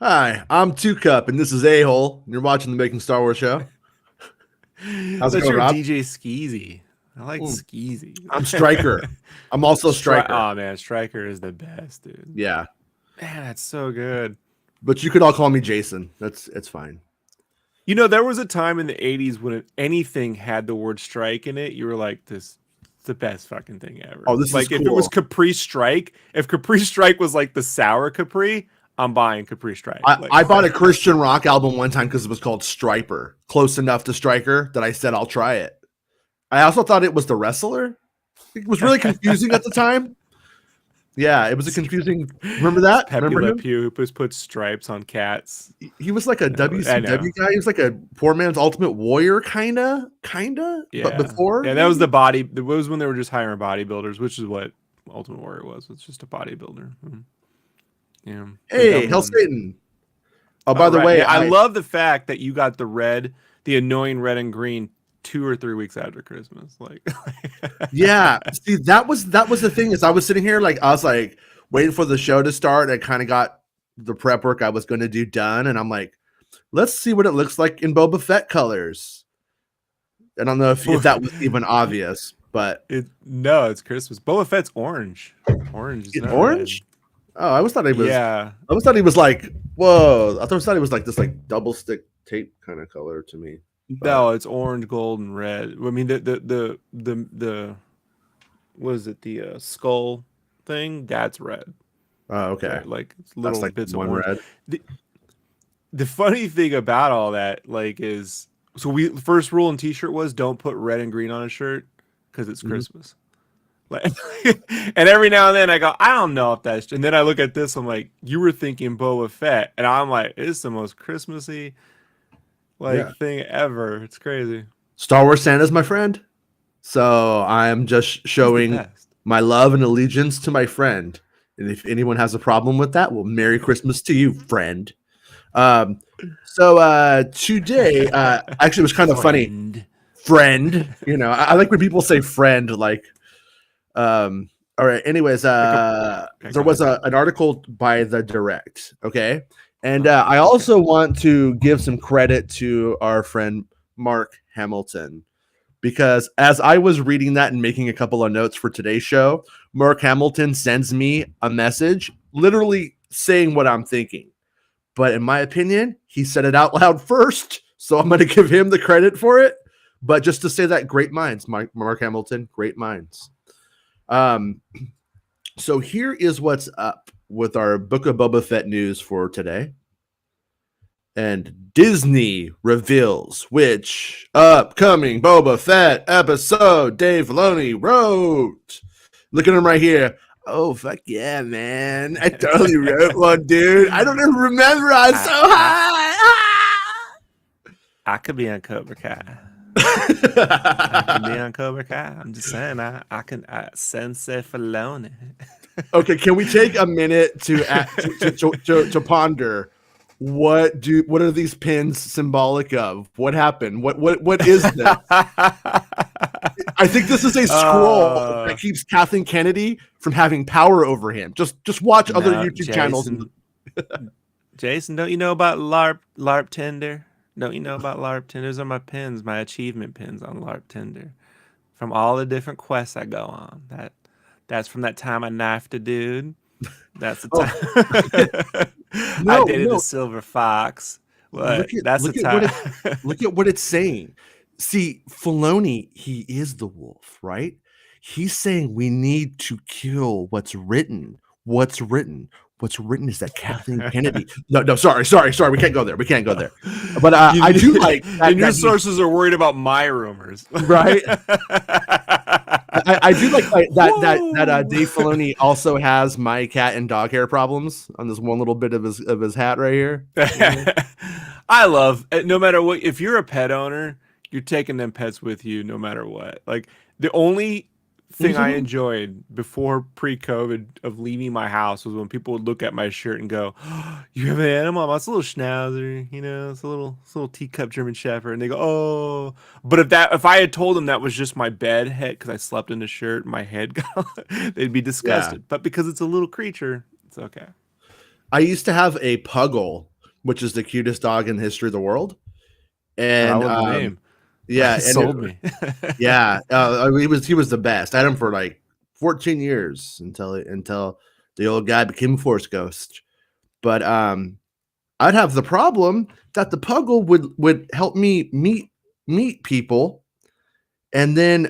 Hi, I'm Two Cup, and this is A Hole. And you're watching the Making Star Wars show. How's it That's going, your Rob? DJ Skeezy. I like Mm, Skeezy. I'm Striker. I'm also Striker. Oh man, Striker is the best, dude. Yeah, Man, that's so good. but you could all call me Jason. It's fine. You know, there was a time in the '80s when anything had the word strike in it, you were like, "This is the best fucking thing ever." Oh, this is Like if it was cool. Capri Strike, if Capri Strike was like the sour Capri, I'm buying Capri Strike. Like, I bought a Christian rock album one time because it was called Striper, close enough to Striker that I said I'll try it. I also thought it was the wrestler. It was really confusing at the time. Yeah, it was a confusing. Remember it's that? Pepe Remember Le him? Pew who puts stripes on cats. He was like a I know. WCW guy. He was like a poor man's ultimate warrior, but Yeah, before yeah, that was maybe. the body. It was when they were just hiring bodybuilders, which is what Ultimate Warrior was. It's just a bodybuilder. Yeah, the Hey, dumb Hell one. Satan. Oh, All by the right, way, man. I love the fact that you got the annoying red and green, 2 or 3 weeks after Christmas. Like, yeah. See, that was the thing is I was sitting here like I was like waiting for the show to start. I kind of got the prep work I was going to do done, and I'm like, let's see what it looks like in Boba Fett colors. I don't know if that was even obvious, but no, it's Christmas. Boba Fett's orange. Orange is not red. orange. Oh, I always thought he was. Yeah, I always thought he was like, whoa. I always thought he was like this like double stick tape kind of color to me. But no, it's orange, gold, and red. I mean, the what is it? The skull thing that's red. okay, Right, like that's little like bits of one orange. red. The, the funny thing about all that, like, is so we first rule in T-shirt was don't put red and green on a shirt because it's Mhm. Christmas. Like, and every now and then I go, I don't know if that's. And then I look at this, I'm like, you were thinking Boba Fett, and I'm like, it's the most Christmassy like Yeah, thing ever. It's crazy. Star Wars Santa's my friend. So I'm just He's the showing best. my love and allegiance to my friend. And if anyone has a problem with that, well, Merry Christmas to you, friend. Um, so today, actually, it was kind of funny. Friend. Friend, I like when people say friend, like, all right. Anyways, Okay, there go was ahead. an article by the Direct. Okay. And I Okay. also want to give some credit to our friend Mark Hamilton because as I was reading that and making a couple of notes for today's show, Mark Hamilton sends me a message literally saying what I'm thinking. But in my opinion, he said it out loud first. So I'm going to give him the credit for it. But just to say that great minds, Mark Hamilton, great minds. Um, so here is what's up with our Book of Boba Fett news for today. And Disney reveals which upcoming Boba Fett episode Dave Filoni wrote. Look at him right here. Oh, fuck yeah, man. I totally wrote one, dude. I don't even remember. I'm so I high. I could be on Cobra Kai. I can be on Cobra Kai. I'm just saying, I can Sensei Filoni. Okay, can we take a minute to ponder what are these pins symbolic of? What happened? What is this? I think this is a scroll that uh, keeps Kathleen Kennedy from having power over him. Just watch other no, YouTube channels. Jason, don't you know about LARP Tinder? Don't you know about LARP Tinder? Those are my pins, my achievement pins on LARP Tinder, from all the different quests I go on. That's from that time I knifed a dude. That's the Oh time I no, dated a no! silver fox. But Look at that's the look at what time. it look at what it's saying. See, Filoni, he is the wolf, right? He's saying we need to kill what's written. What's written? What's written is that Kathleen Kennedy. No, sorry. We can't go there. We can't go there. But I do like And your that he sources are worried about my rumors. right. I do like that Whoa. Dave Filoni also has my cat and dog hair problems on this one little bit of his hat right here. I love no matter what. If you're a pet owner, you're taking them pets with you no matter what. Like the only thing I Mhm. enjoyed before pre-COVID of leaving my house was when people would look at my shirt and go, oh, "You have an animal? It's a little schnauzer, it's a little teacup German Shepherd." And they go, "Oh," but if I had told them that was just my bed head because I slept in a shirt, my head got, they'd be Yeah. disgusted. But because it's a little creature, it's okay. I used to have a puggle which is the cutest dog in the history of the world. I And love the name. yeah, and Sold me. yeah, he was the best. I had him for like 14 years until the old guy became a force ghost. But I'd have the problem that the Puggle would help me meet people. And then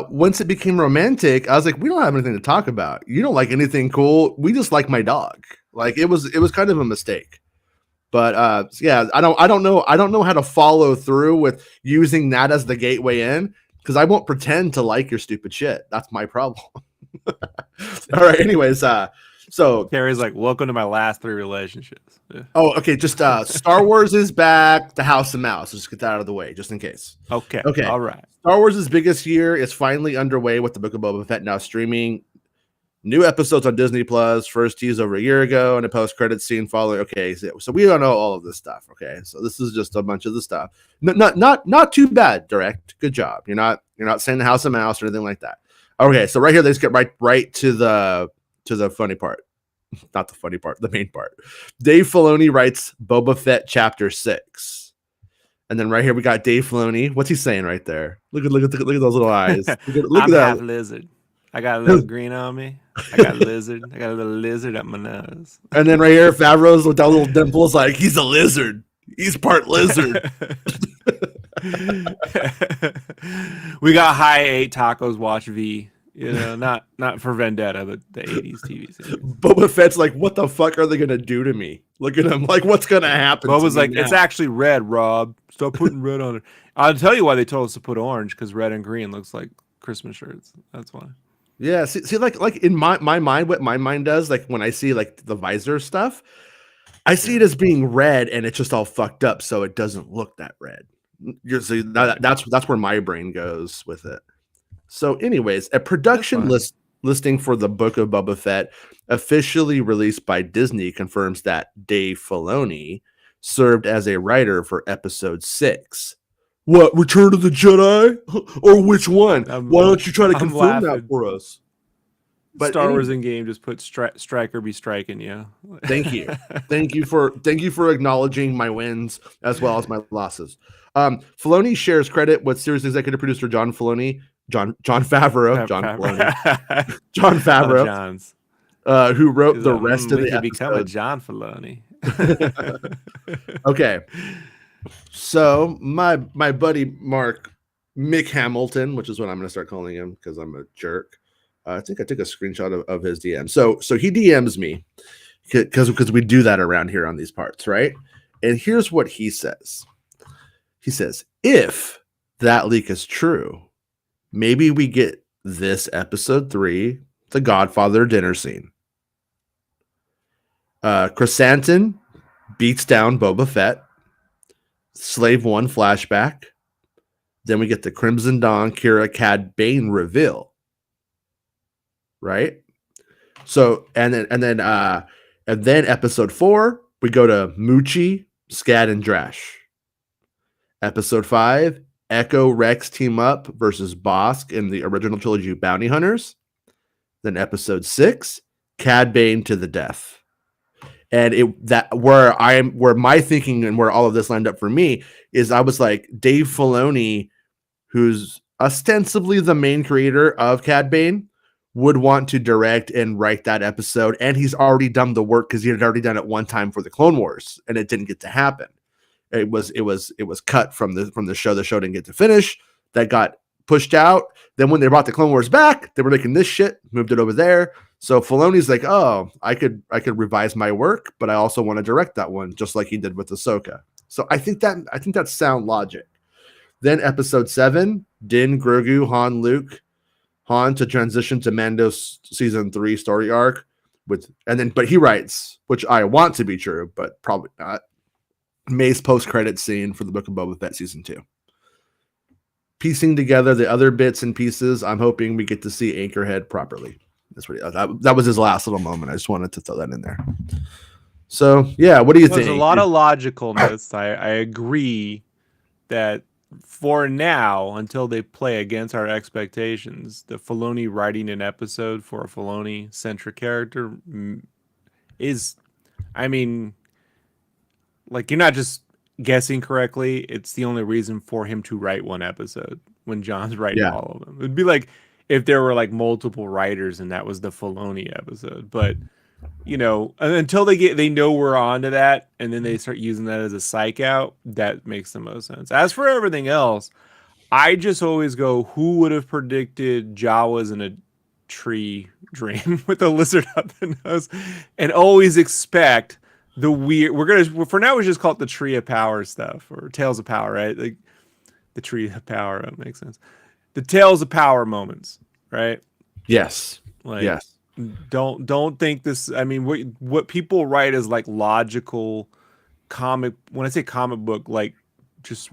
once it became romantic, I was like, we don't have anything to talk about. You don't like anything cool. We just like my dog. Like it was kind of a mistake. But yeah, I don't know how to follow through with using that as the gateway in because I won't pretend to like your stupid shit. That's my problem. All right. Anyways, so Carrie's like, welcome to my last 3 relationships. Yeah. oh, okay. Just Star Wars is back. The House of Mouse. Let's get that out of the way, just in case. Okay. Okay. All right. Star Wars' biggest year is finally underway with the Book of Boba Fett now streaming. New episodes on Disney Plus. First teased over a year ago, and a post-credit scene following. Okay, so we don't know all of this stuff. Okay, so this is just a bunch of the stuff. Not too bad. Direct. Good job. You're not saying the House of Mouse or anything like that. Okay, so right here, let's get right to the funny part. Not the funny part, the main part. Dave Filoni writes Boba Fett Chapter 6. And then right here we got Dave Filoni. What's he saying right there? Look at those little eyes. Look I'm at half that. lizard. I got a little green on me. I got a lizard. I got a little lizard up my nose. And then right here, Favreau's with that little dimples, like he's a lizard. He's part lizard. We got high 8 tacos. Watch V. Not for Vendetta, but the 80s TV series. Boba Fett's like, what the fuck are they gonna do to me? Look at him, like, what's gonna happen? Boba's to me like, now? it's actually red, Rob. Stop putting red on it. I'll tell you why they told us to put orange, because red and green looks like Christmas shirts. That's why. Yeah. See, like in my mind, what my mind does, like when I see like the visor stuff, I see it as being red, and it's just all fucked up, so it doesn't look that red. That's where my brain goes with it. So, anyways, a production listing for the Book of Boba Fett, officially released by Disney, confirms that Dave Filoni served as a writer for Episode 6. What, Return of the Jedi, or which one? Why don't you try to confirm that for us? But Star Wars in game just put Striker be striking you. Thank you. Thank you for acknowledging my wins as well as my losses. Filoni shares credit with series executive producer John Filoni, John Favreau, John Favreau, who wrote the rest of the episodes. Become a John Filoni. Okay, so my buddy Mark Mick Hamilton, which is what I'm going to start calling him because I'm a jerk. I think I took a screenshot of his DM. So he DMs me because we do that around here on these parts, right? And here's what he says. He says, if that leak is true, maybe we get this episode 3, the Godfather dinner scene. Chrysanthemum beats down Boba Fett. Slave 1 flashback. Then we get the Crimson Dawn Kira Cad Bane reveal. Right? So and then episode 4, we go to Moochie, Scad, and Drash. Episode 5, Echo Rex team up versus Bosk in the original trilogy Bounty Hunters. Then episode 6, Cad Bane to the death. And where my thinking and where all of this lined up for me is I was like, Dave Filoni, who's ostensibly the main creator of Cad Bane, would want to direct and write that episode, and he's already done the work because he had already done it one time for the Clone Wars, and it didn't get to happen. It was cut from the show. The show didn't get to finish. That got pushed out. Then when they brought the Clone Wars back, they were making this shit, moved it over there. So Filoni's like, oh, I could revise my work, but I also want to direct that one, just like he did with Ahsoka. So I think that's sound logic. Then episode 7, Din, Grogu, Han, Luke. Han to transition to Mando's season 3 story arc but he writes, which I want to be true, but probably not, May's post-credit scene for the Book of Boba Fett season 2. Piecing together the other bits and pieces, I'm hoping we get to see Anchorhead properly. That's what that was his last little moment. I just wanted to throw that in there. So yeah, what do you think? There's a lot of logical notes. I agree that for now, until they play against our expectations, the Filoni writing an episode for a Filoni-centric character is, I mean, like you're not just guessing correctly. It's the only reason for him to write one episode when John's writing Yeah. all of them. It'd be like if there were like multiple writers and that was the Filoni episode. But until they know we're on to that, and then they start using that as a psych out, that makes the most sense. As for everything else, I just always go, who would have predicted Jawas in a tree dream with a lizard up the nose, and always expect the weird. For now we just call it the Tree of Power stuff or Tales of Power, right? Like the Tree of Power, that makes sense. The Tales of Power moments, right? Yes. Like Yes. don't think this. I mean, what people write is like logical comic. When I say comic book, like just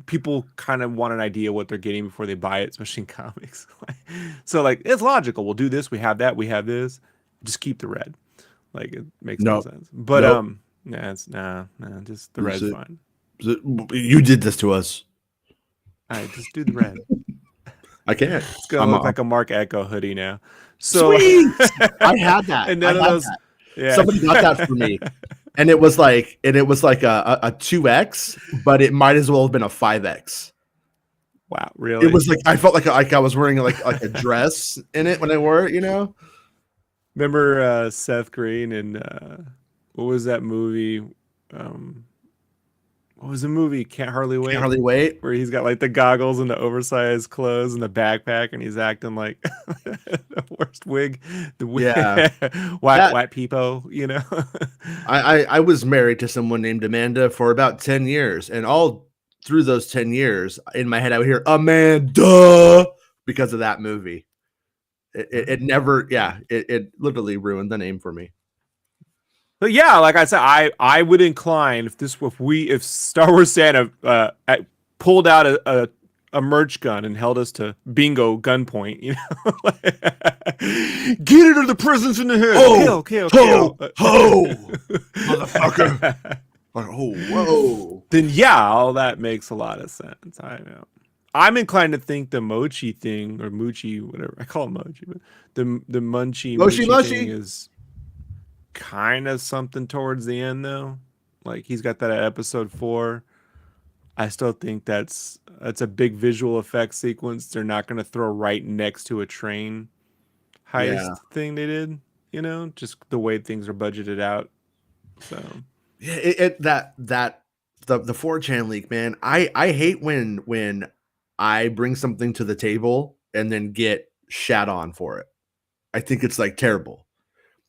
people kind of want an idea what they're getting before they buy it, especially in comics. So like it's logical. We'll do this. We have that. We have this. Just keep the red. Like it makes no No. sense. But Nope. nah, it's nah. Just the red's fine. You did this to us. All right, just do the red. I can't. It's gonna look like a Mark Echo hoodie now. So Sweet. I had that. and none I of had those. that. Yeah. Somebody got that for me. And it was like a 2X, but it might as well have been a 5X. Wow, really? It was like I felt like I was wearing like a dress in it when I wore it, Remember Seth Green and what was that movie? What was the movie? Can't Hardly Wait. Can't hardly wait. Where he's got like the goggles and the oversized clothes and the backpack, and he's acting like the worst wig. The wig. Yeah. white people. I was married to someone named Amanda for about 10 years, and all through those 10 years, in my head I would hear Amanda because of that movie. It never, it literally ruined the name for me. But yeah, like I said, I would incline if Star Wars Santa pulled out a merch gun and held us to bingo gunpoint, get it or the presents in the head. Oh, kill. Motherfucker. Like, oh, whoa. Then yeah, all that makes a lot of sense. I know. I'm inclined to think the mochi thing or Moochie, whatever I call it mochi, but the munchie Mochi thing is kind of something towards the end though. Like he's got that at episode 4. I still think that's a big visual effect sequence. They're not going to throw right next to a train heist thing they did. Just the way things are budgeted out. So yeah, the 4chan leak, man. I hate when I bring something to the table and then get shat on for it. I think it's like terrible.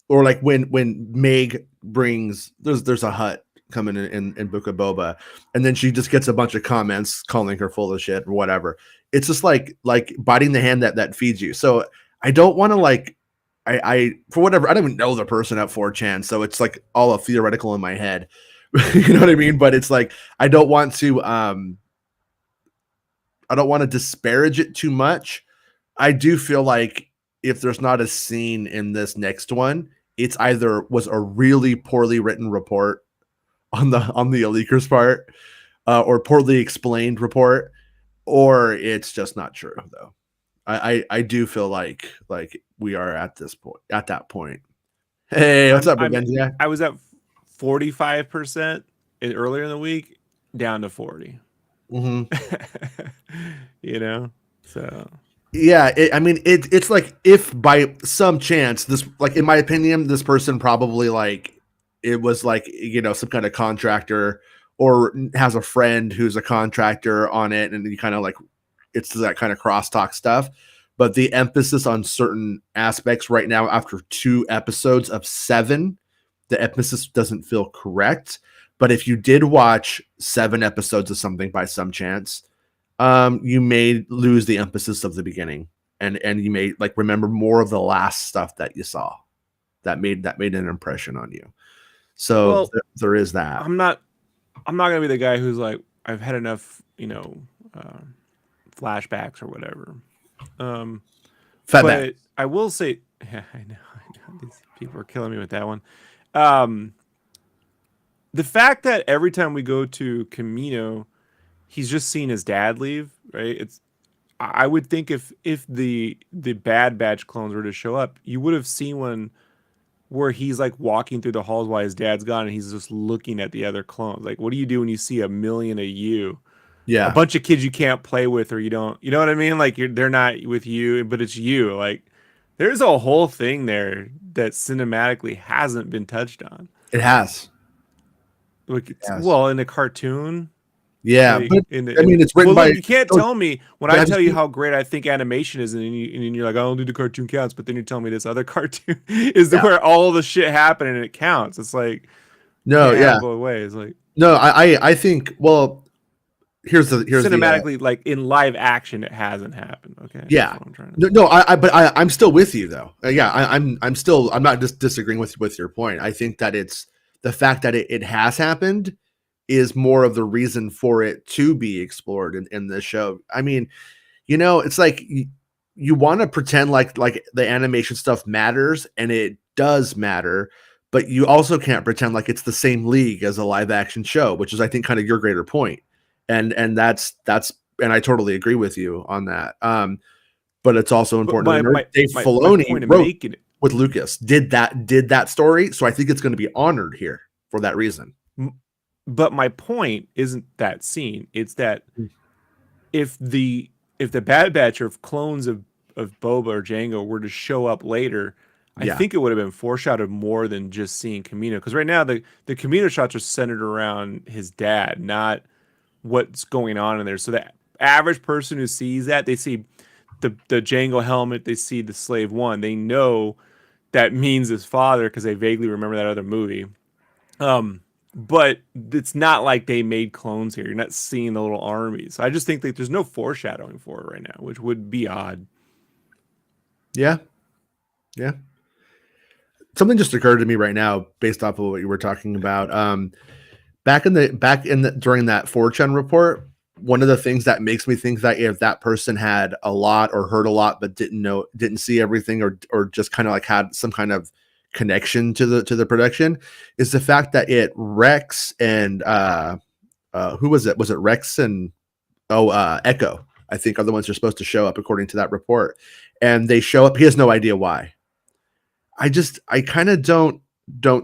Or like when Meg brings there's a hut coming in Book of Boba, and then she just gets a bunch of comments calling her full of shit or whatever. It's just like biting the hand that feeds you. So I don't want to I for whatever, I don't even know the person at 4chan, so it's like all a theoretical in my head. You know what I mean? But it's like I don't want to disparage it too much. I do feel like if there's not a scene in this next one, it's either was a really poorly written report on the leaker's part, or poorly explained report, or it's just not true. Though I do feel like we are at that point. Hey, what's up, Revenge? I was at 45% earlier in the week, down to 40. So yeah, it's like if by some chance this, like in my opinion, this person probably it was some kind of contractor or has a friend who's a contractor on it, and you kind of it's that kind of crosstalk stuff. But the emphasis on certain aspects right now after 2 episodes of 7, the emphasis doesn't feel correct. But if you did watch 7 episodes of something by some chance, you may lose the emphasis of the beginning, and you may remember more of the last stuff that you saw that made an impression on you. So there is that. I'm not gonna be the guy who's like, I've had enough, flashbacks or whatever. But I will say, yeah, I know these people are killing me with that one. The fact that every time we go to Camino, he's just seen his dad leave, right? I would think if the Bad Batch clones were to show up, you would have seen one where he's like walking through the halls while his dad's gone and he's just looking at the other clones. Like, what do you do when you see a million of you? A Yeah, bunch of kids you can't play with, or you don't, you know what I mean? Like they're not with you, but it's you. Like there's a whole thing there that cinematically hasn't been touched on. it has. Like It has. well, in the cartoon, Yeah, like but in I mean, it's written well, by. look, you can't Oh, tell me when but I have you tell you seen? how great I think animation is, and then you're like, I don't do the cartoon counts, but then you tell me this other cartoon is Yeah. where all the shit happening and it counts. It's like you No. can't have Yeah. it both ways. Like No. I think. Well, here's the. cinematically, like in live action, it hasn't happened. Okay, that's Yeah. what I'm trying to No. say. No. I'm still with you though. Yeah. I'm still. I'm not just disagreeing with your point. I think that it's the fact that it has happened is more of the reason for it to be explored in this show. I mean, it's like you want to pretend like the animation stuff matters, and it does matter, but you also can't pretend like it's the same league as a live action show, which is I think kind of your greater point. And that's and I totally agree with you on that. But it's also But important to my remember my Dave my Filoni point of wrote making it, with Lucas, did that story, so I think it's going to be honored here for that reason. but my point isn't that scene. It's that if the Bad Batch or if clones of Boba or Jango were to show up later, I Yeah. think it would have been foreshadowed more than just seeing Kamino. Because right now the Kamino shots are centered around his dad, not what's going on in there. So the average person who sees that, they see the Jango helmet, they see the Slave One, they know that means his father because they vaguely remember that other movie. But it's not like they made clones here. You're not seeing the little armies. I just think that there's no foreshadowing for it right now, which would be odd. Yeah. Yeah. Something just occurred to me right now based off of what you were talking about. Back in the during that 4chan report, one of the things that makes me think that if that person had a lot or heard a lot but didn't see everything, or just kind of like had some kind of connection to the production, is the fact that Rex and who was it? Was it Rex and Echo? I think are the ones who are supposed to show up according to that report, and they show up. He has no idea why. I kind of don't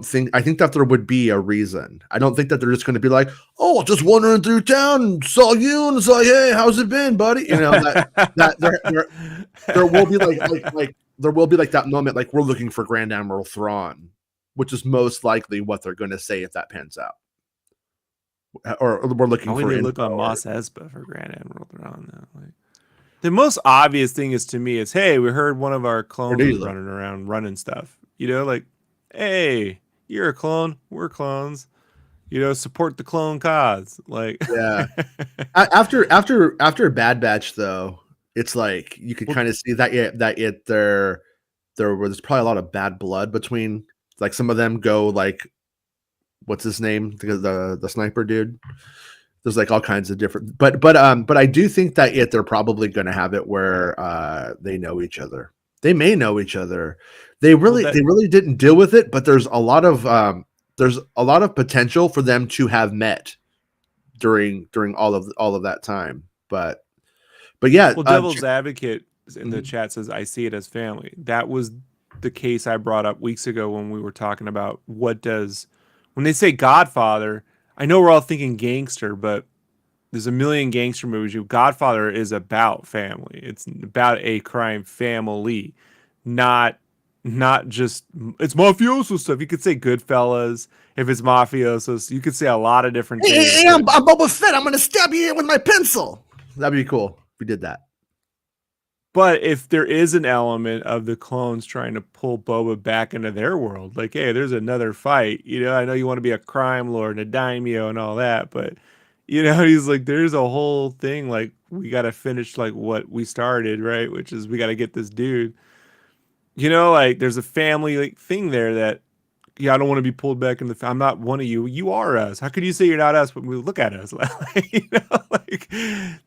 think. I think that there would be a reason. I don't think that they're just going to be like, oh, just wandering through town, saw you, and it's like, hey, how's it been, buddy? That there will be like there will be like that moment, like we're looking for Grand Admiral Thrawn, which is most likely what they're going to say if that pans out, or we're looking Why for would they info. look on Mos Espa for Grand Admiral Thrawn though? Like the most obvious thing is to me is, hey, we heard one of our Or clones do was you look? running around running stuff. You know, like, hey, you're a clone, we're clones. You know, support the clone cause. Like, Yeah. After Bad Batch though, it's like you could well, kind of see that there was probably a lot of bad blood between, like, some of them go like, what's his name, the sniper dude. There's like all kinds of different, but I do think that they're probably going to have it where they know each other. They may know each other. They well, really that they really didn't deal with it, but there's a lot of potential for them to have met during all of that time. But yeah, well, Devil's Advocate in the mhm. chat says, I see it as family. That was the case I brought up weeks ago when we were talking about when they say Godfather, I know we're all thinking gangster, but there's a million gangster movies. Godfather is about family. It's about a crime family, not just it's mafioso stuff. You could say Goodfellas if it's mafiosos. You could say a lot of different Hey, things, hey, but I'm Boba Fett. I'm gonna stab you with my pencil. That'd be cool if we did that. if there is an element of the clones trying to pull Boba back into their world, like, hey, there's another fight. You know, I know you want to be a crime lord and a daimyo and all that, but you know, he's like, there's a whole thing. Like, we got to finish like what we started, right? Which is we got to get this dude. You know, like there's a family like thing there that yeah, I don't want to be pulled back in I'm not one of you. You are us. How could you say you're not us when we look at us? Like, you know, like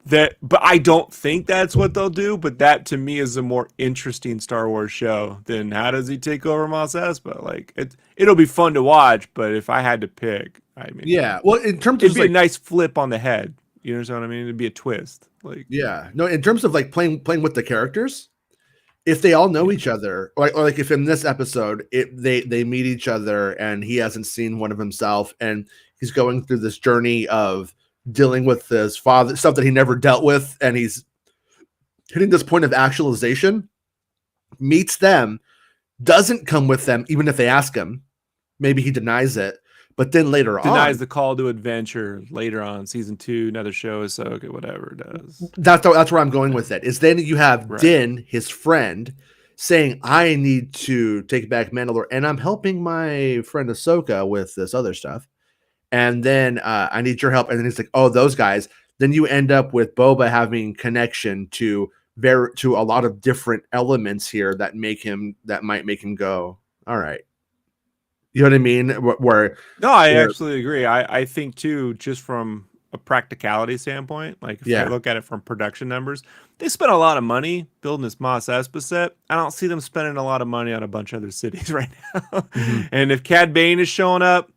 that. But I don't think that's what they'll do. But that to me is a more interesting Star Wars show than how does he take over Mos Espa? Like it'll be fun to watch. But if I had to pick, I mean, Yeah. Well, in terms of it'd just be a like, nice flip on the head. You know what I mean? It'd be a twist. Like yeah, no, in terms of like playing with the characters, if they all know Yeah. each other, or like if in this episode they meet each other and he hasn't seen one of himself and he's going through this journey of dealing with his father, stuff that he never dealt with, and he's hitting this point of actualization, meets them, doesn't come with them even if they ask him, maybe he denies it, but then later Denies on, the call to adventure later on, season 2, another show, Ahsoka, whatever it does. that's where I'm going with it, is then you have Right. Din, his friend, saying, I need to take back Mandalore and I'm helping my friend Ahsoka with this other stuff. And then I need your help. And then he's like, oh, those guys. Then you end up with Boba having connection to to a lot of different elements here that might make him go, all right. You know what I mean? No, I Where actually agree. I think too, just from a practicality standpoint, like if I yeah. look at it from production numbers, they spent a lot of money building this Mos Espa set. I don't see them spending a lot of money on a bunch of other cities right now. Mhm. And if Cad Bane is showing up,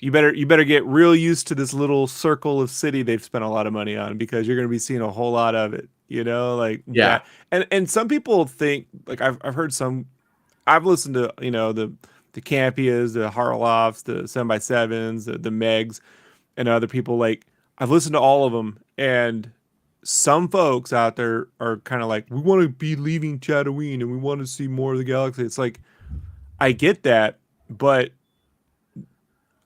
you better get real used to this little circle of city they've spent a lot of money on, because you're going to be seeing a whole lot of it. You know, like Yeah. that. And some people think, like I've heard some, I've listened to, the Campias, the Harloffs, the 7x7s, the Megs, and other people. Like, I've listened to all of them, and some folks out there are kind of like, we want to be leaving Tatooine and we want to see more of the galaxy. It's like, I get that, but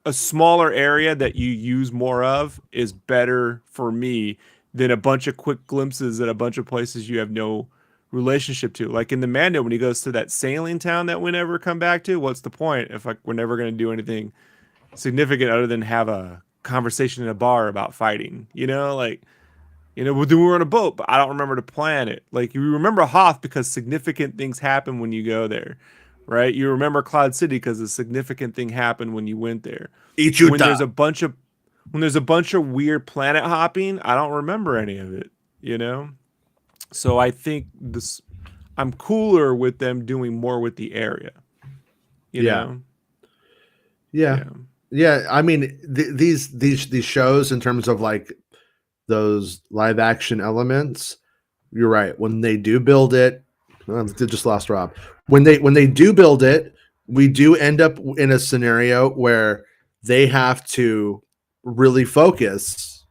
a smaller area that you use more of is better for me than a bunch of quick glimpses at a bunch of places you have no relationship to. Like in the Mando, when he goes to that sailing town that we never come back to, what's the point if, like, we're never going to do anything significant other than have a conversation in a bar about fighting? Like, well, then we were on a boat, but I don't remember to plan it. Like, you remember Hoth because significant things happen when you go there, right? You remember Cloud City because a significant thing happened when you went there. When Ichuta. there's a bunch of when there's a bunch of weird planet hopping, I don't remember any of it, you know? So I think this I'm cooler with them doing more with the area, you Yeah. know? Yeah. Yeah. Yeah. I mean, these shows in terms of like those live action elements, you're right. When they do build it, they just lost Rob. When they do build it, we do end up in a scenario where they have to really focus.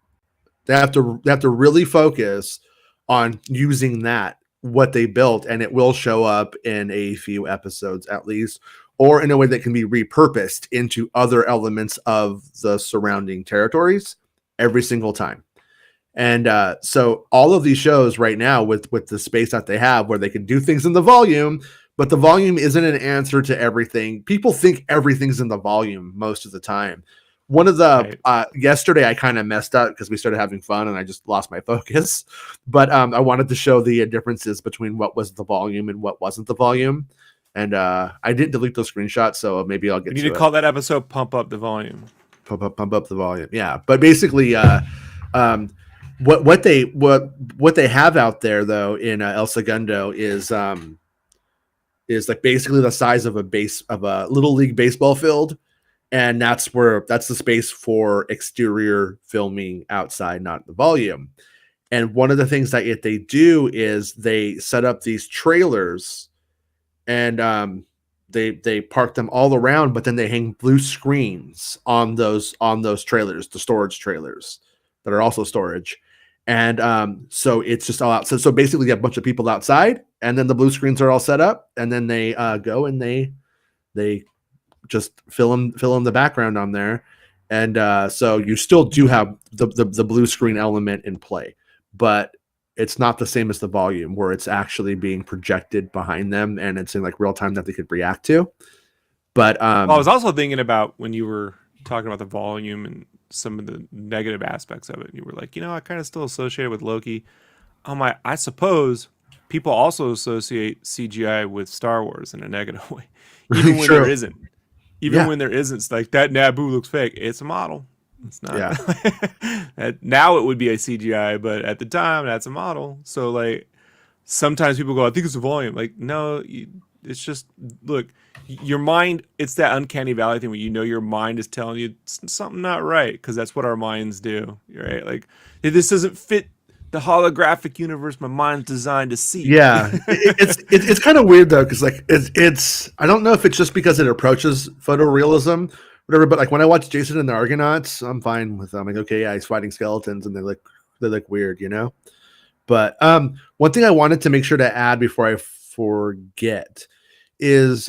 They have to really focus on using that what they built, and it will show up in a few episodes at least, or in a way that can be repurposed into other elements of the surrounding territories every single time. And so all of these shows right now, with the space that they have, where they can do things in the volume, but the volume isn't an answer to everything. People think everything's in the volume most of the time. One of the Right. yesterday I kind of messed up because we started having fun and I just lost my focus. But I wanted to show the differences between what was the volume and what wasn't the volume. And I didn't delete those screenshots, so maybe I'll We get need to to it. call that episode Pump Up the Volume. Pump up the volume. Yeah, but basically, um, what they have out there though in El Segundo is like basically the size of a little league baseball field, and that's the space for exterior filming outside, not the volume. And one of the things that they do is they set up these trailers, and they park them all around, but then they hang blue screens on those trailers, the storage trailers that are also storage. And so it's just all out. So basically, you have a bunch of people outside, and then the blue screens are all set up, and then they go and they just fill in the background on there, and so you still do have the blue screen element in play, but it's not the same as the volume where it's actually being projected behind them and it's in like real time that they could react to. But Well, I was also thinking about when you were talking about the volume and some of the negative aspects of it. You were like, I kind of still associate it with Loki. I suppose people also associate CGI with Star Wars in a negative way, even when there true. isn't. Even Yeah. when there isn't, it's like that Naboo looks fake. It's a model. It's not. Yeah. Now it would be a CGI, but at the time, that's a model. So like, sometimes people go, I think it's the volume. Like, no, it's just, look, your mind, it's that uncanny valley thing where your mind is telling you something not right, because that's what our minds do, right? Like, if this doesn't fit the holographic universe my mind's designed to see. Yeah, it's kind of weird though, because like it's I don't know if it's just because it approaches photorealism, whatever. But like when I watch Jason and the Argonauts, I'm fine with them. Like, okay, yeah, he's fighting skeletons, and they look weird, you know. But one thing I wanted to make sure to add before I forget is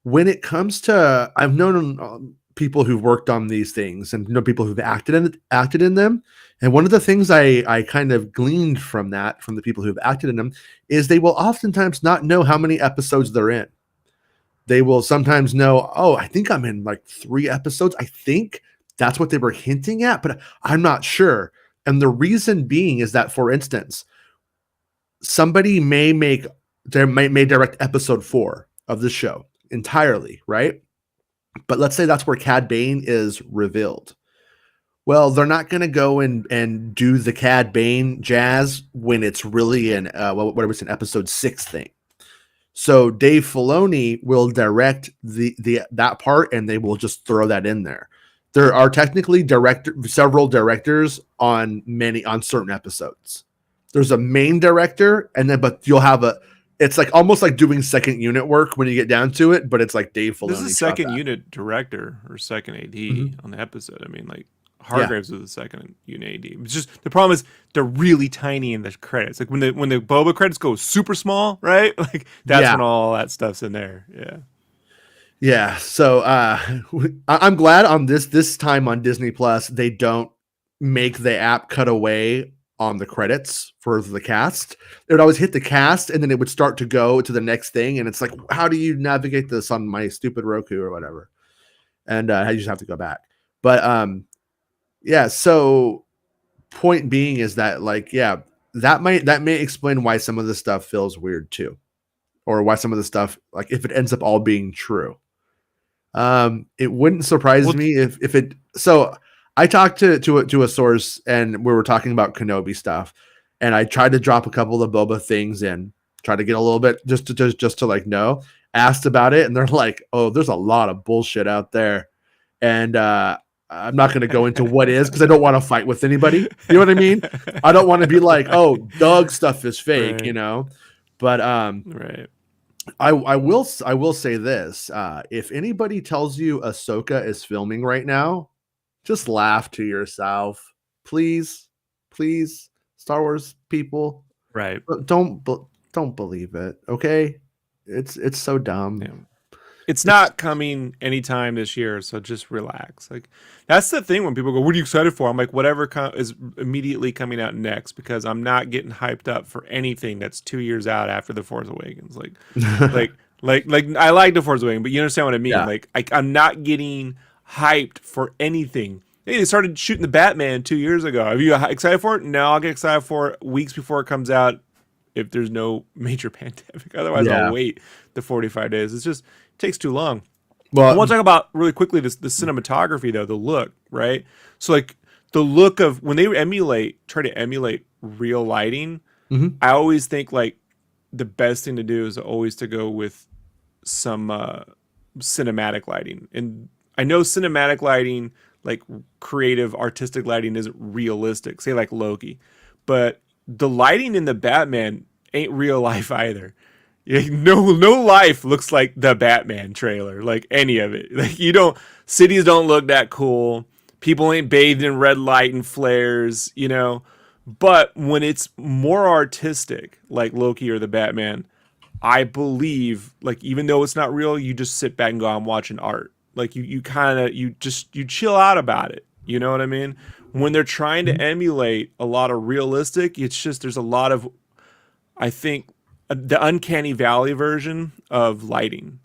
when it comes to I've known people who've worked on these things and people who've acted in them. And one of the things I kind of gleaned from the people who've acted in them is they will oftentimes not know how many episodes they're in. They will sometimes know, oh, I think I'm in like 3 episodes. I think that's what they were hinting at, but I'm not sure. And the reason being is that, for instance, somebody may direct episode 4 of the show entirely, right? But let's say that's where Cad Bane is revealed. Well, they're not going to go and do the Cad Bane jazz when it's really in what was an episode 6 thing. So Dave Filoni will direct the that part, and they will just throw that in there. There are technically several directors on certain episodes. There's a main director, but you'll have it's like almost like doing second unit work when you get down to it, but it's like Dave Filoni. This is second unit director or second AD on the episode. I mean, like Hargraves was the second unit AD. It's just the problem is they're really tiny in the credits. Like when the Boba credits go super small, right? Like that's when all that stuff's in there. Yeah. Yeah. So I'm glad on this time on Disney Plus they don't make the app cut away on the credits for the cast. It would always hit the cast, and then it would start to go to the next thing. And it's like, how do you navigate this on my stupid Roku or whatever? And I just have to go back. But yeah. So point being is that like, yeah, that may explain why some of the stuff feels weird too, or why some of the stuff, like if it ends up all being true. It wouldn't surprise me if it. So I talked to a source, and we were talking about Kenobi stuff, and I tried to drop a couple of Boba things in, try to get a little bit just to like know. Asked about it, and they're like, "Oh, there's a lot of bullshit out there," and I'm not going to go into what is because I don't want to fight with anybody. You know what I mean? I don't want to be like, "Oh, Doug stuff is fake," right. you know. But right. I will say this: if anybody tells you Ahsoka is filming right now, just laugh to yourself, please, Star Wars people. Right. Don't believe it. Okay, it's so dumb. Yeah. It's not coming anytime this year, so just relax. Like that's the thing when people go, "What are you excited for?" I'm like, "Whatever is immediately coming out next," because I'm not getting hyped up for anything that's 2 years out after The Force Awakens. Like I like The Force Awakens, but you understand what I mean. Yeah. Like I'm not getting hyped for anything. Hey, they started shooting the Batman 2 years ago. Are you excited for it? No, I'll get excited for it weeks before it comes out if there's no major pandemic. Otherwise, I'll wait the 45 days. It takes too long. Well, I want to talk about really quickly the cinematography, though, the look, right? So, like, the look of when they try to emulate real lighting, I always think, like, the best thing to do is always to go with some cinematic lighting. And I know cinematic lighting, like creative, artistic lighting, isn't realistic, say, like Loki. But the lighting in the Batman ain't real life either. No life looks like the Batman trailer, like any of it. Like cities don't look that cool. People ain't bathed in red light and flares, you know. But when it's more artistic, like Loki or the Batman, I believe, like even though it's not real, you just sit back and go, I'm watching art. Like you chill out about it. You know what I mean? When they're trying to emulate a lot of realistic, it's just there's a lot of, I think, the uncanny valley version of lighting,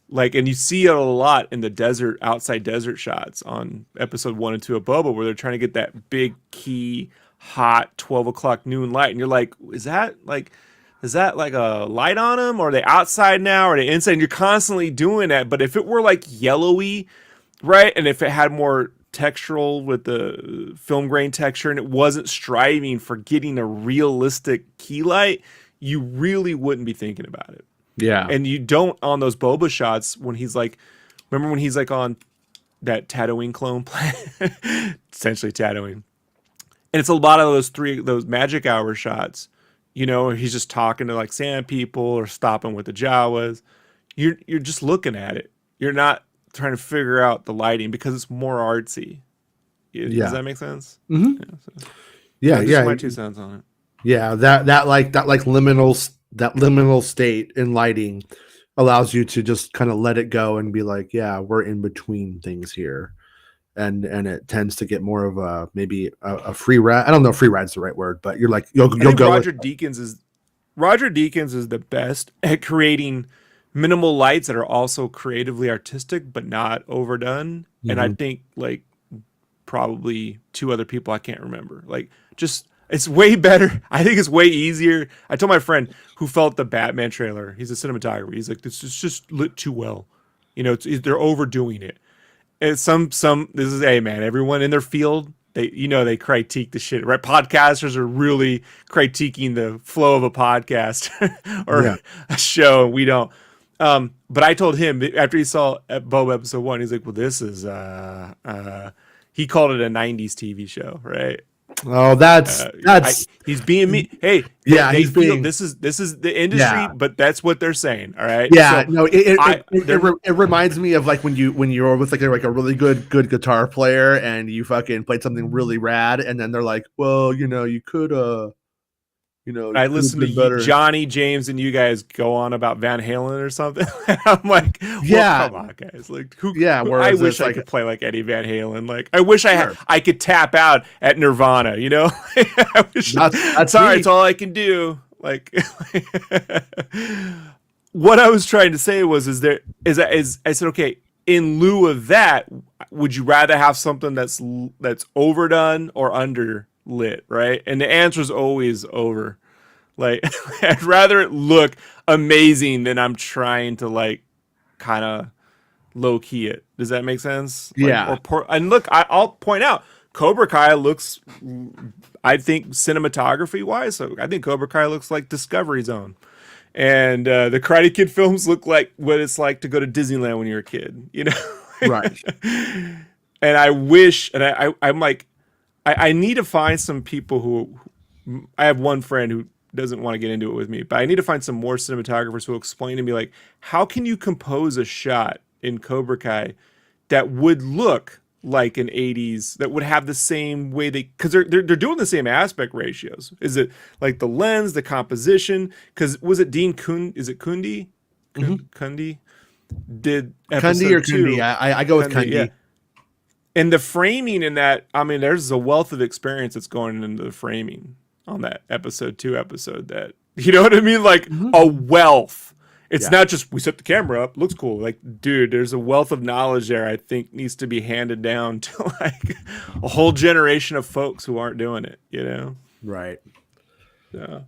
like, and you see it a lot in the outside desert shots on episode 1 and 2 of Boba, where they're trying to get that big key hot 12 o'clock noon light, and you're like, is that like a light on them, or are they outside now, or are they inside? And you're constantly doing that. But if it were like yellowy, right, and if it had more textural with the film grain texture, and it wasn't striving for getting a realistic key light, you really wouldn't be thinking about it. Yeah. And you don't on those Boba shots when he's like, remember when he's like on that Tatooine clone planet, essentially Tatooine, And it's a lot of those magic hour shots, he's just talking to like sand people or stopping with the Jawas. You're just looking at it. You're not trying to figure out the lighting because it's more artsy. Does Yeah. that make sense? Hmm. Yeah, so, Yeah. just Yeah. my 2 cents on it. Yeah. That liminal state in lighting allows you to just kind of let it go and be like, yeah, we're in between things here. And it tends to get more of a maybe a free ride. I don't know if free ride's the right word, but you're like I you'll think go with Roger Deakins is the best at creating minimal lights that are also creatively artistic but not overdone. And I Mhm. think like probably 2 other people I can't remember. Like just it's way better. I think it's way easier. I told my friend who felt the Batman trailer. He's a cinematographer. He's like, this is just lit too well. They're overdoing it. And this is hey man, everyone in their field, they critique the shit, right? Podcasters are really critiquing the flow of a podcast or Yeah. a show, and we don't. But I told him after he saw Boba episode 1, he's like, well, this is he called it a 90s TV show, right? Oh, that's He's being me. Hey, yeah, they he's feel being this is the industry, yeah. but that's what they're saying. All right. Yeah, So no, it it, I it, it, they're re- it reminds me of like when you're with like a really good guitar player and you fucking played something really rad and then they're like, well, you I could have listen to been better. Johnny James and you guys go on about Van Halen or something. I'm like, well, Yeah, come on, guys. Like, yeah. I Whereas wish it's I like could play like Eddie Van Halen. Like, I wish sure, I could tap out at Nirvana. I wish. that's Sorry, me. it's all I can do. Like, what I was trying to say was, is I said, okay, in lieu of that, would you rather have something that's overdone or underlit, right? And the answer is always over. Like I'd rather it look amazing than I'm trying to like kind of low key it. Does that make sense? Like Yeah, and look, I'll point out Cobra Kai looks, I think cinematography wise, so I think Cobra Kai looks like Discovery Zone, and the Karate Kid films look like what it's like to go to Disneyland when you're a kid. right. And I wish, and I'm like, I need to find some people who I have one friend who doesn't want to get into it with me, but I need to find some more cinematographers who will explain to me like how can you compose a shot in Cobra Kai that would look like an 80s that would have the same way because they're doing the same aspect ratios. Is it like the lens, the composition? Because was it Dean Kun? Is it Kundi? Mm-hmm. Kundi did Kundi or episode Kundi? 2. I go with Kundi, yeah. Kundi. And the framing in that, I mean, there's a wealth of experience that's going into the framing on that episode 2 episode that, you know what I mean? Like Mm-hmm. a wealth. It's Yeah, not just we set the camera up, looks cool. Like, dude, there's a wealth of knowledge there I think needs to be handed down to like a whole generation of folks who aren't doing it. right. Yeah.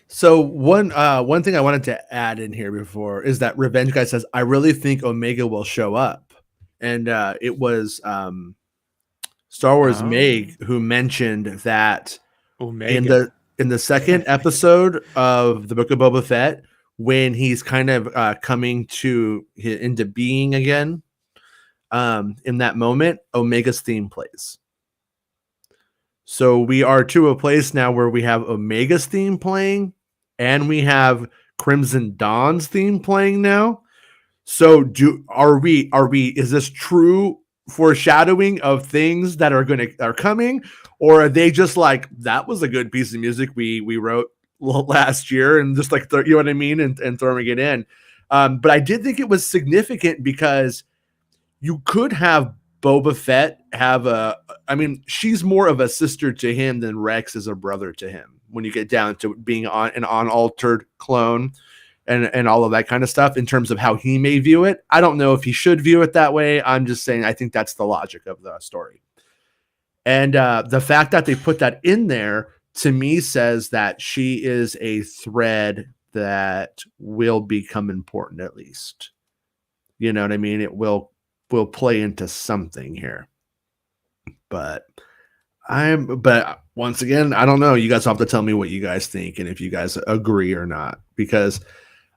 So one thing I wanted to add in here before is that Revenge Guy says I really think Omega will show up, and it was Star Wars Oh, Meg who mentioned that in Omega. the second episode of the Book of Boba Fett, when he's kind of coming into being again, in that moment, Omega's theme plays. So we are to a place now where we have Omega's theme playing, and we have Crimson Dawn's theme playing now. So is this true foreshadowing of things that are coming, or are they just like that was a good piece of music we wrote last year and just like you know what I mean and throwing it in? But I did think it was significant because you could have Boba Fett have I mean, she's more of a sister to him than Rex is a brother to him when you get down to being on an unaltered clone and all of that kind of stuff in terms of how he may view it. I don't know if he should view it that way. I'm just saying I think that's the logic of the story. And the fact that they put that in there to me says that she is a thread that will become important at least. You know what I mean? It will play into something here. But but once again, I don't know. You guys have to tell me what you guys think and if you guys agree or not. Because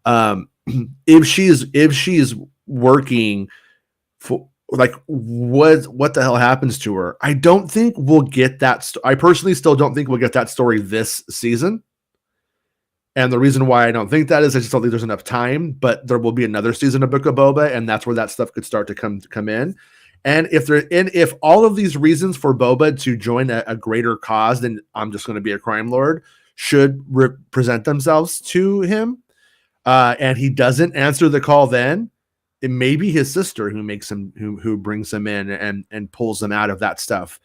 um if she's working like what the hell happens to her. I don't think we'll get that. I personally still don't think we'll get that story this season. And the reason why I don't think that is I just don't think there's enough time. But there will be another season of Book of Boba, and that's where that stuff could start to come in. And if all of these reasons for Boba to join a greater cause than I'm just going to be a crime lord should present themselves to him, and he doesn't answer the call, then it may be his sister who makes him who brings him in and pulls him out of that stuff.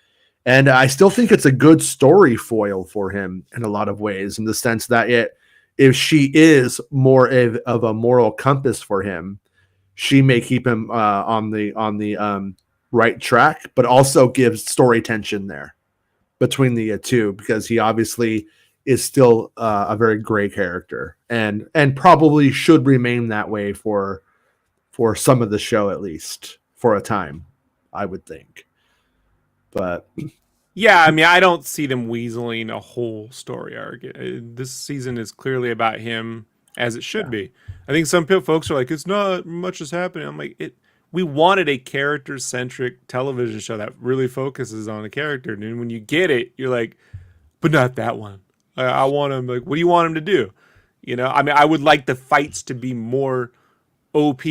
And I still think it's a good story foil for him in a lot of ways, in the sense that if she is more of a moral compass for him, she may keep him on the right track, but also gives story tension there between the two, because he obviously is still a very gray character, and probably should remain that way for some of the show, at least for a time, I would think. But Yeah, I mean, I don't see them weaseling a whole story arc. This season is clearly about him, as it should yeah, be. I think some folks are like, it's not much is happening. I'm like, it. We wanted a character-centric television show that really focuses on the character, and when you get it, you're like, but not that one. I want him. Like, what do you want him to do? You know, I mean, I would like the fights to be more OP,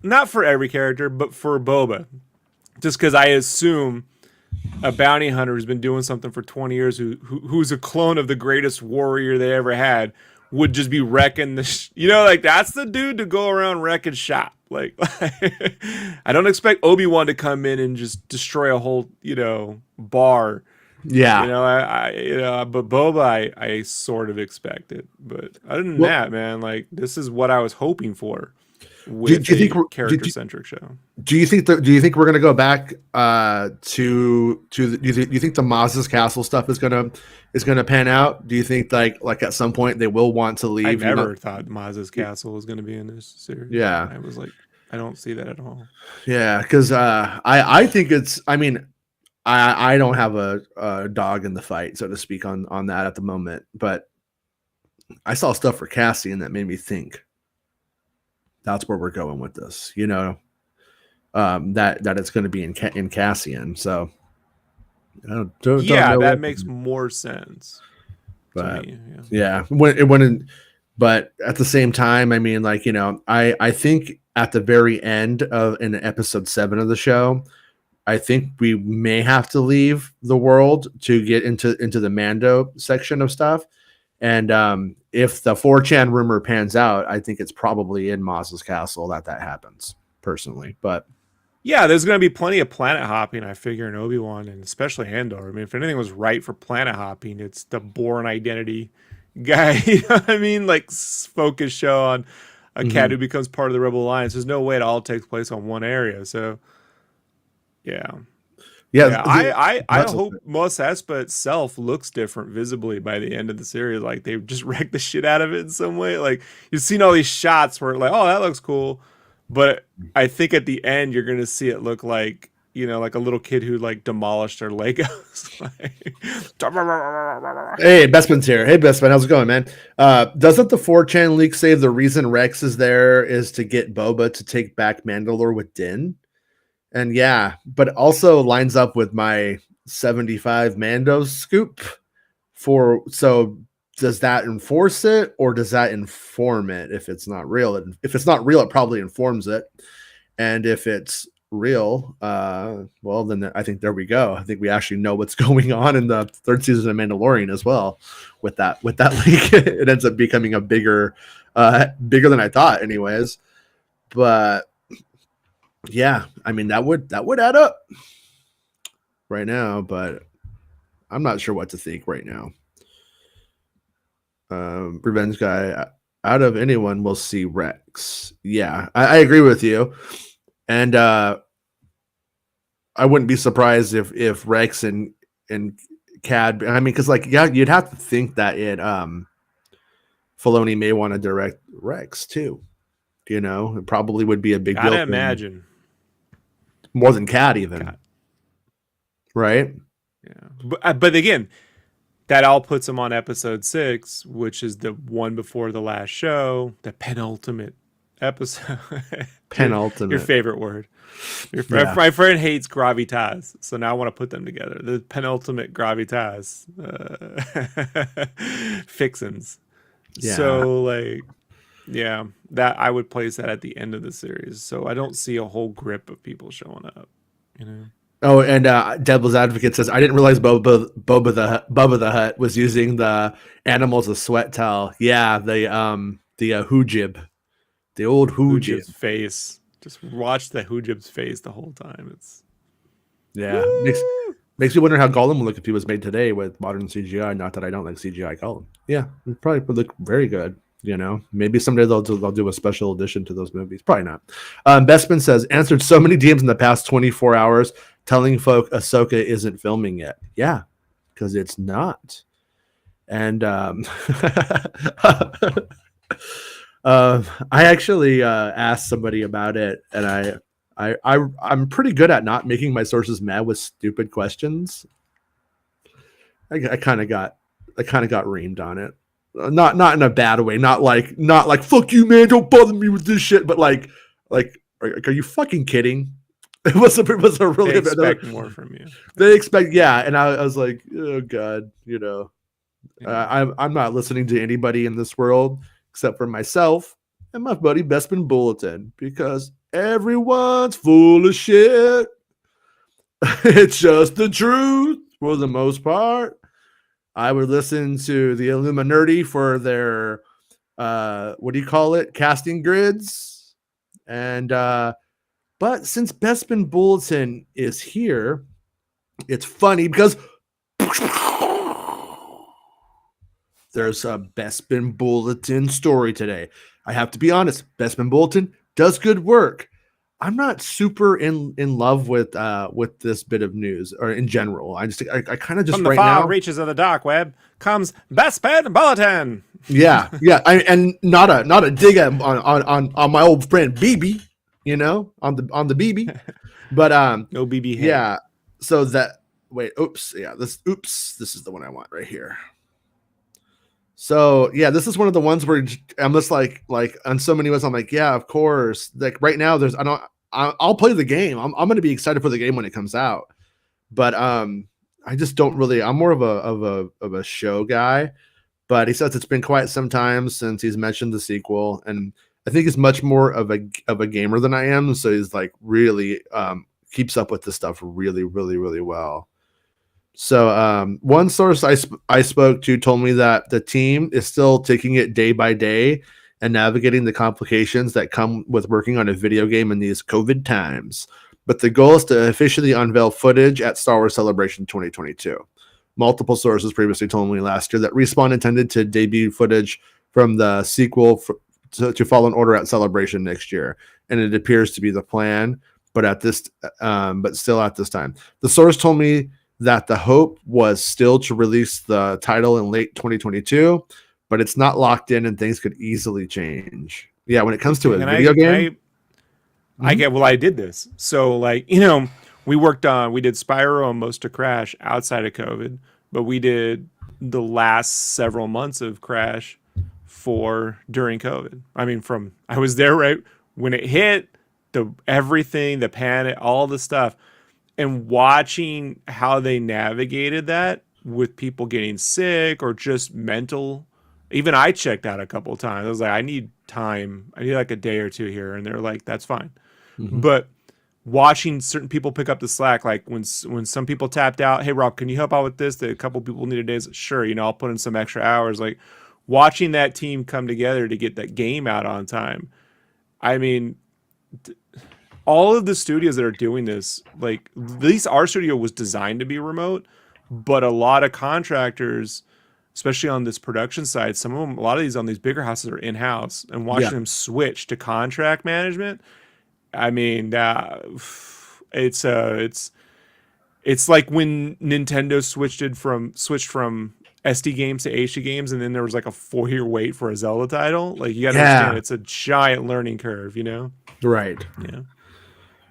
not for every character, but for Boba, just because I assume a bounty hunter who's been doing something for 20 years, who's a clone of the greatest warrior they ever had, would just be wrecking you know, like that's the dude to go around wrecking shop. Like, I don't expect Obi-Wan to come in and just destroy a whole, you know, bar. You yeah. know, but Boba, I sort of expect it. But other than Well, that, man, like this is what I was hoping for with do you think a character centric show. do you think we're gonna go back to do you think the Maz's castle stuff is gonna pan out? Do you think like at some point they will want to I leave? never thought Maz's castle was going to be in this series. Yeah, I was like, I don't see that at all. yeah, because I think it's, I mean, I don't have a dog in the fight, so to speak, on that at the moment, but I saw stuff for Cassian that made me think that's where we're going with this. That it's going to be in Cassian. So I don't Yeah, know that what, makes more sense to but me. Yeah. yeah, but at the same time, I mean, like, I think at the very end of in episode 7 of the show, I think we may have to leave the world to get into the Mando section of stuff. And if the 4chan rumor pans out, I think it's probably in Maz's castle that happens, personally. But Yeah, there's going to be plenty of planet hopping, I figure, in Obi-Wan and especially Andor. I mean, if anything was right for planet hopping, it's the Born Identity guy. You know what I mean? Like, focus show on a cat mhm. who becomes part of the Rebel Alliance. There's no way it all takes place on one area. So, yeah. Yeah, Yeah, I that's hope Mos Espa itself looks different visibly by the end of the series. Like they just wrecked the shit out of it in some way. Like you've seen all these shots where like, oh, that looks cool, but I think at the end you're gonna see it look like, you know, like a little kid who like demolished their Legos. Hey, Bestman's here. Hey, Bestman, how's it going, man? Doesn't the 4chan leak say the reason Rex is there is to get Boba to take back Mandalore with Din? And yeah, but also lines up with my 75 Mando scoop. So does that enforce it, or does that inform it if it's not real? If it's not real, it probably informs it. And if it's real, well, then I think there we go. I think we actually know what's going on in the 3rd season of Mandalorian as well. With that leak, it ends up becoming a bigger than I thought, anyways. But yeah, I mean that would add up right now, but I'm not sure what to think right now. Revenge guy, out of anyone, we'll see Rex. Yeah, I agree with you, and I wouldn't be surprised if Rex and Cad. I mean, because like, yeah, you'd have to think that Filoni may want to direct Rex too. It probably would be a big deal Gotta for him, imagine. more than Cad even, God, right? yeah. But again, that all puts him on episode 6, which is the one before the last show, the penultimate episode. Your Penultimate. favorite word. Yeah. My friend hates gravitas, so now I want to put them together. The penultimate gravitas fixins. Yeah. So like, yeah, that I would place that at the end of the series. So I don't see a whole grip of people showing up. You know, Oh, and Devil's Advocate says I didn't realize Boba the Hutt was using the animals of sweat towel. Yeah, the Hoojib, the old Hoojib. Hujib's face. Just watch the Hujib's face the whole time. It's Yeah, woo. makes me wonder how Gollum would look if he was made today with modern CGI. Not that I don't like CGI Gollum. Yeah, it probably would look very good. You know, maybe someday they'll do a special edition to those movies. Probably not. Bestman says answered so many DMs in the past 24 hours, telling folk Ahsoka isn't filming yet. Yeah, because it's not. And I actually asked somebody about it, and I'm pretty good at not making my sources mad with stupid questions. I kind of got reamed on it, not in a bad way, not like fuck you man, don't bother me with this shit, but like are you fucking kidding? It was a really They expect more from you. they expect, yeah, and I was like, oh god, you know, I'm not listening to anybody in this world except for myself and my buddy Bestman Bulletin because everyone's full of shit. It's just the truth for the most part. I would listen to the Illuminati for their what do you call it? Casting grids. And but since Bestman Bulletin is here, it's funny because there's a Bestman Bulletin story today. I have to be honest, Bestman Bulletin does good work. I'm not super in love with this bit of news or in general. I kind of just From the right far now reaches of the dark web comes Bespin Bulletin. Yeah. And not a dig on my old friend BB, you know, on the BB, but No BB head. yeah. So that this is the one I want right here. So yeah, this is one of the ones where I'm just like on so many ways I'm like, yeah, of course. Like right now, I'll play the game. I'm going to be excited for the game when it comes out, but I just don't really. I'm more of a show guy. But he says it's been quite some time since he's mentioned the sequel, and I think he's much more of a gamer than I am. So he's like really keeps up with this stuff really, really, really well. So one source I spoke to told me that the team is still taking it day by day and navigating the complications that come with working on a video game in these COVID times. But the goal is to officially unveil footage at Star Wars Celebration 2022. Multiple sources previously told me last year that Respawn intended to debut footage from the sequel to Fallen Order at Celebration next year, and it appears to be the plan. But still at this time, the source told me that the hope was still to release the title in late 2022, but it's not locked in, and things could easily change. Yeah, when it comes to a video game, I did this. So like, you know, we did Spyro and most of Crash outside of COVID, but we did the last several months of Crash during COVID. I mean, I was there right when it hit, everything, the panic, all the stuff, and watching how they navigated that with people getting sick or just mental. Even I checked out a couple of times. I was like, I need time. I need like a day or two here, and they're like, that's fine. But watching certain people pick up the slack, like when some people tapped out, hey Rob, can you help out with this? A couple people needed days. Sure, you know, I'll put in some extra hours. Like watching that team come together to get that game out on time. I mean, all of the studios that are doing this, like at least our studio was designed to be remote, but a lot of contractors, especially on this production side, some of them, a lot of these on these bigger houses are in-house, and watching them switch to contract management. I mean, it's like when Nintendo switched from SD games to HD games, and then there was like a 4-year wait for a Zelda title. Like you got to understand, it's a giant learning curve, you know? Right.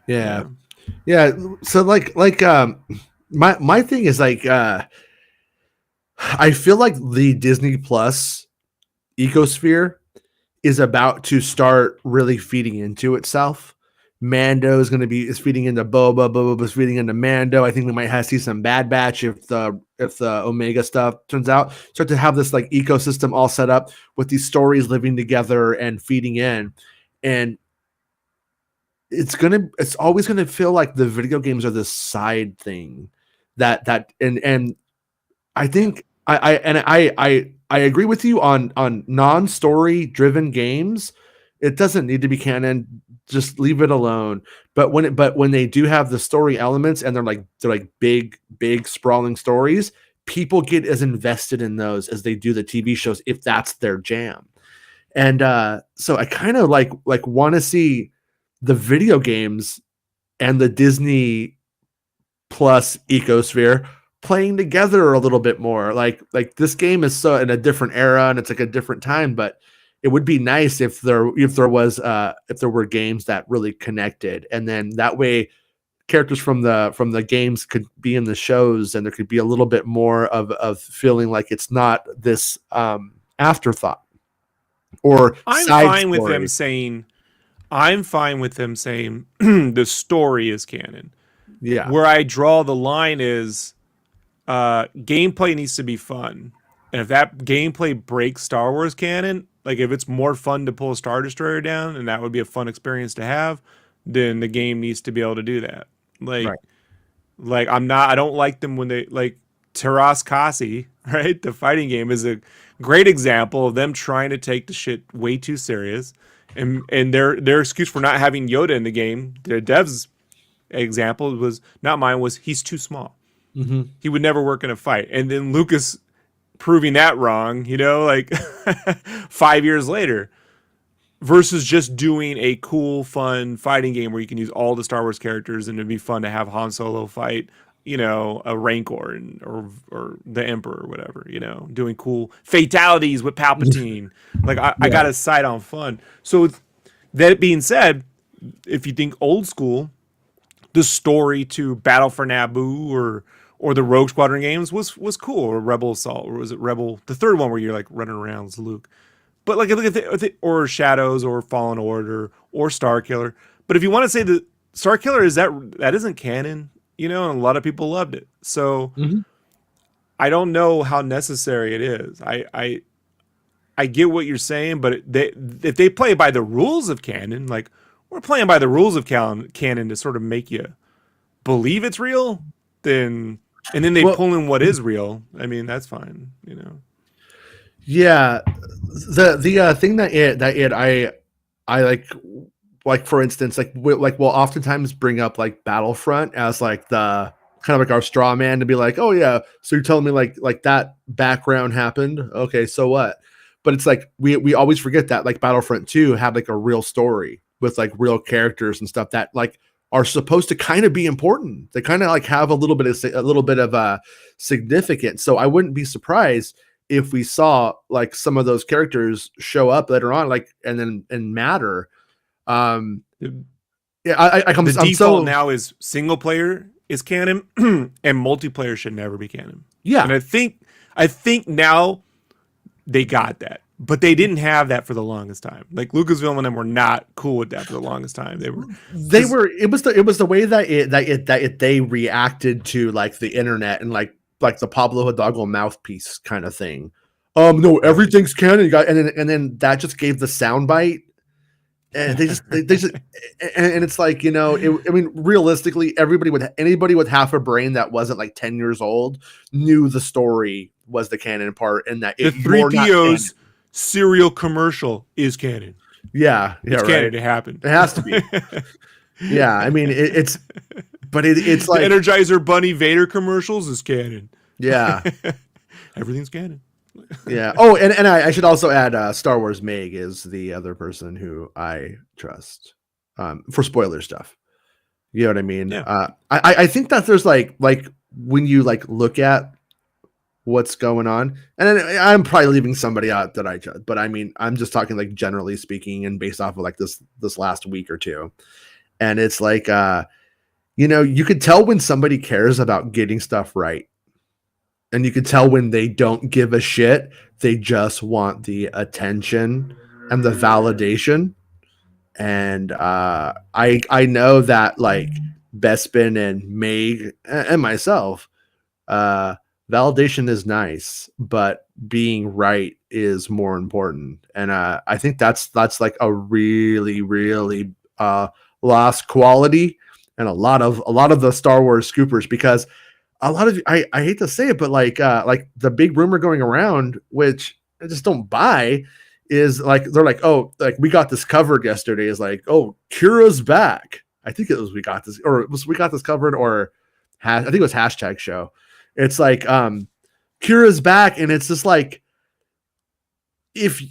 Yeah. So my thing is like I feel like the Disney Plus ecosphere is about to start really feeding into itself. Mando is feeding into Boba. Boba's feeding into Mando. I think we might have see some Bad Batch if the Omega stuff turns out. Start to have this like ecosystem all set up with these stories living together and feeding in, and it's always gonna feel like the video games are this side thing and I think I agree with you on non-story driven games. It doesn't need to be canon. Just leave it alone. But when they do have the story elements and they're like big sprawling stories, people get as invested in those as they do the TV shows if that's their jam. And so I kind of like want to see the video games and the Disney Plus ecosphere playing together a little bit more. Like this game is so in a different era and it's like a different time, but it would be nice if there were games that really connected, and then that way characters from the games could be in the shows, and there could be a little bit more of feeling like it's not this afterthought or I'm side fine story. with them saying I'm fine with them saying the story is canon. Yeah. Where I draw the line is gameplay needs to be fun. And if that gameplay breaks Star Wars canon, like if it's more fun to pull a Star Destroyer down and that would be a fun experience to have, then the game needs to be able to do that. Like, Right. like I don't like them when they like Taras Kasi, right? The fighting game is a great example of them trying to take the shit way too serious. And their excuse for not having Yoda in the game, the devs example was not mine, was he's too small. Mm-hmm. He would never work in a fight. And then Lucas proving that wrong, like 5 years later, versus just doing a cool, fun fighting game where you can use all the Star Wars characters and it'd be fun to have Han Solo fight, a Rancor or the Emperor or whatever, doing cool fatalities with Palpatine. I got to side on fun. So that being said, if you think old school, the story to Battle for Naboo or the Rogue Squadron games was cool, or Rebel Assault, or was it Rebel? The third one where you're like running around as Luke. But like look at or Shadows or Fallen Order or Starkiller. But if you want to say the Starkiller that isn't canon, and a lot of people loved it. So I don't know how necessary it is. I get what you're saying, but if they play by the rules of canon, like we're playing by the rules of canon to sort of make you believe it's real, then they pull in what is real. I mean, that's fine, Yeah, the thing that I for instance we'll oftentimes bring up like Battlefront as like the kind of like our straw man to be like, oh yeah, so you're telling me like that background happened, okay, so what? But it's like we always forget that like Battlefront 2 had like a real story with like real characters and stuff that like are supposed to kind of be important. They kind of like have a little bit of significance. So I wouldn't be surprised if we saw like some of those characters show up later on, like and matter. Yeah, I'm default now is single player is canon and multiplayer should never be canon. Yeah, and I think now they got that, but they didn't have that for the longest time. Like Lucasfilm and them were not cool with that for the longest time. They were. It was the way that they reacted to like the internet and like the Pablo Hidalgo mouthpiece kind of thing. No, everything's canon. And then that just gave the soundbite. And they just and it's like, realistically, anybody with half a brain that wasn't like 10 years old knew the story was the canon part, and that the 3PO's cereal commercial is canon. Yeah, it's canon. It happened. It has to be. Yeah, I mean it's like the Energizer Bunny Vader commercials is canon. Yeah, everything's canon. Yeah. Oh, and I should also add Star Wars Meg is the other person who I trust for spoiler stuff. You know what I mean? Yeah. I think that there's like when you like look at what's going on, and I'm probably leaving somebody out that I judge, but I mean I'm just talking like generally speaking and based off of like this last week or two, and it's like you could tell when somebody cares about getting stuff right. And you could tell when they don't give a shit, they just want the attention. and the validation. And I know that like Bespin and Meg and myself, validation is nice, but being right is more important. And I think that's like a really lost quality, and a lot of the Star Wars scoopers, because a lot of I hate to say it, but like the big rumor going around, which I just don't buy, is like they're like, oh, like we got this covered yesterday, is like, oh, Kira's back. I think it was we got this, or it was we got this covered, or I think it was hashtag show. It's like Kira's back, and it's just like, if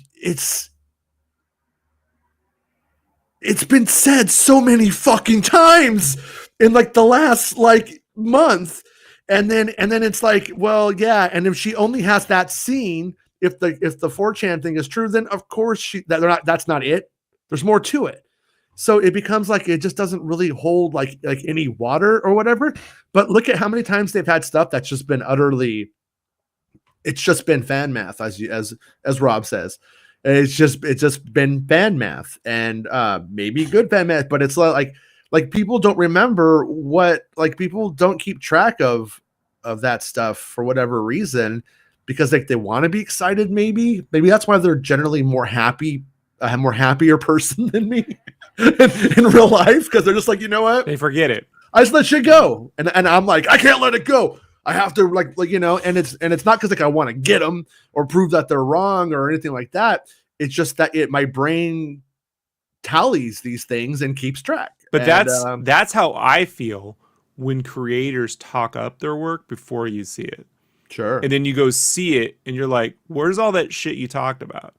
it's been said so many fucking times in like the last like month, and then it's like, well, yeah, and if she only has that scene, if the 4chan thing is true, then of course that's not it. There's more to it. So it becomes like it just doesn't really hold like any water or whatever. But look at how many times they've had stuff that's just been utterly, it's just been fan math, as Rob says. It's just been fan math, and maybe good fan math, but it's like people don't remember what, like people don't keep track of that stuff for whatever reason, because like they want to be excited. Maybe that's why they're generally more happier person than me in real life, because they're just like, you know what, They forget it. I just let shit go, and I'm like, I can't let it go. I have to like and it's not because like I want to get them or prove that they're wrong or anything like that. It's just that my brain tallies these things and keeps track. But and, that's how I feel when creators talk up their work before you see it. Sure. And then you go see it and you're like, where's all that shit you talked about?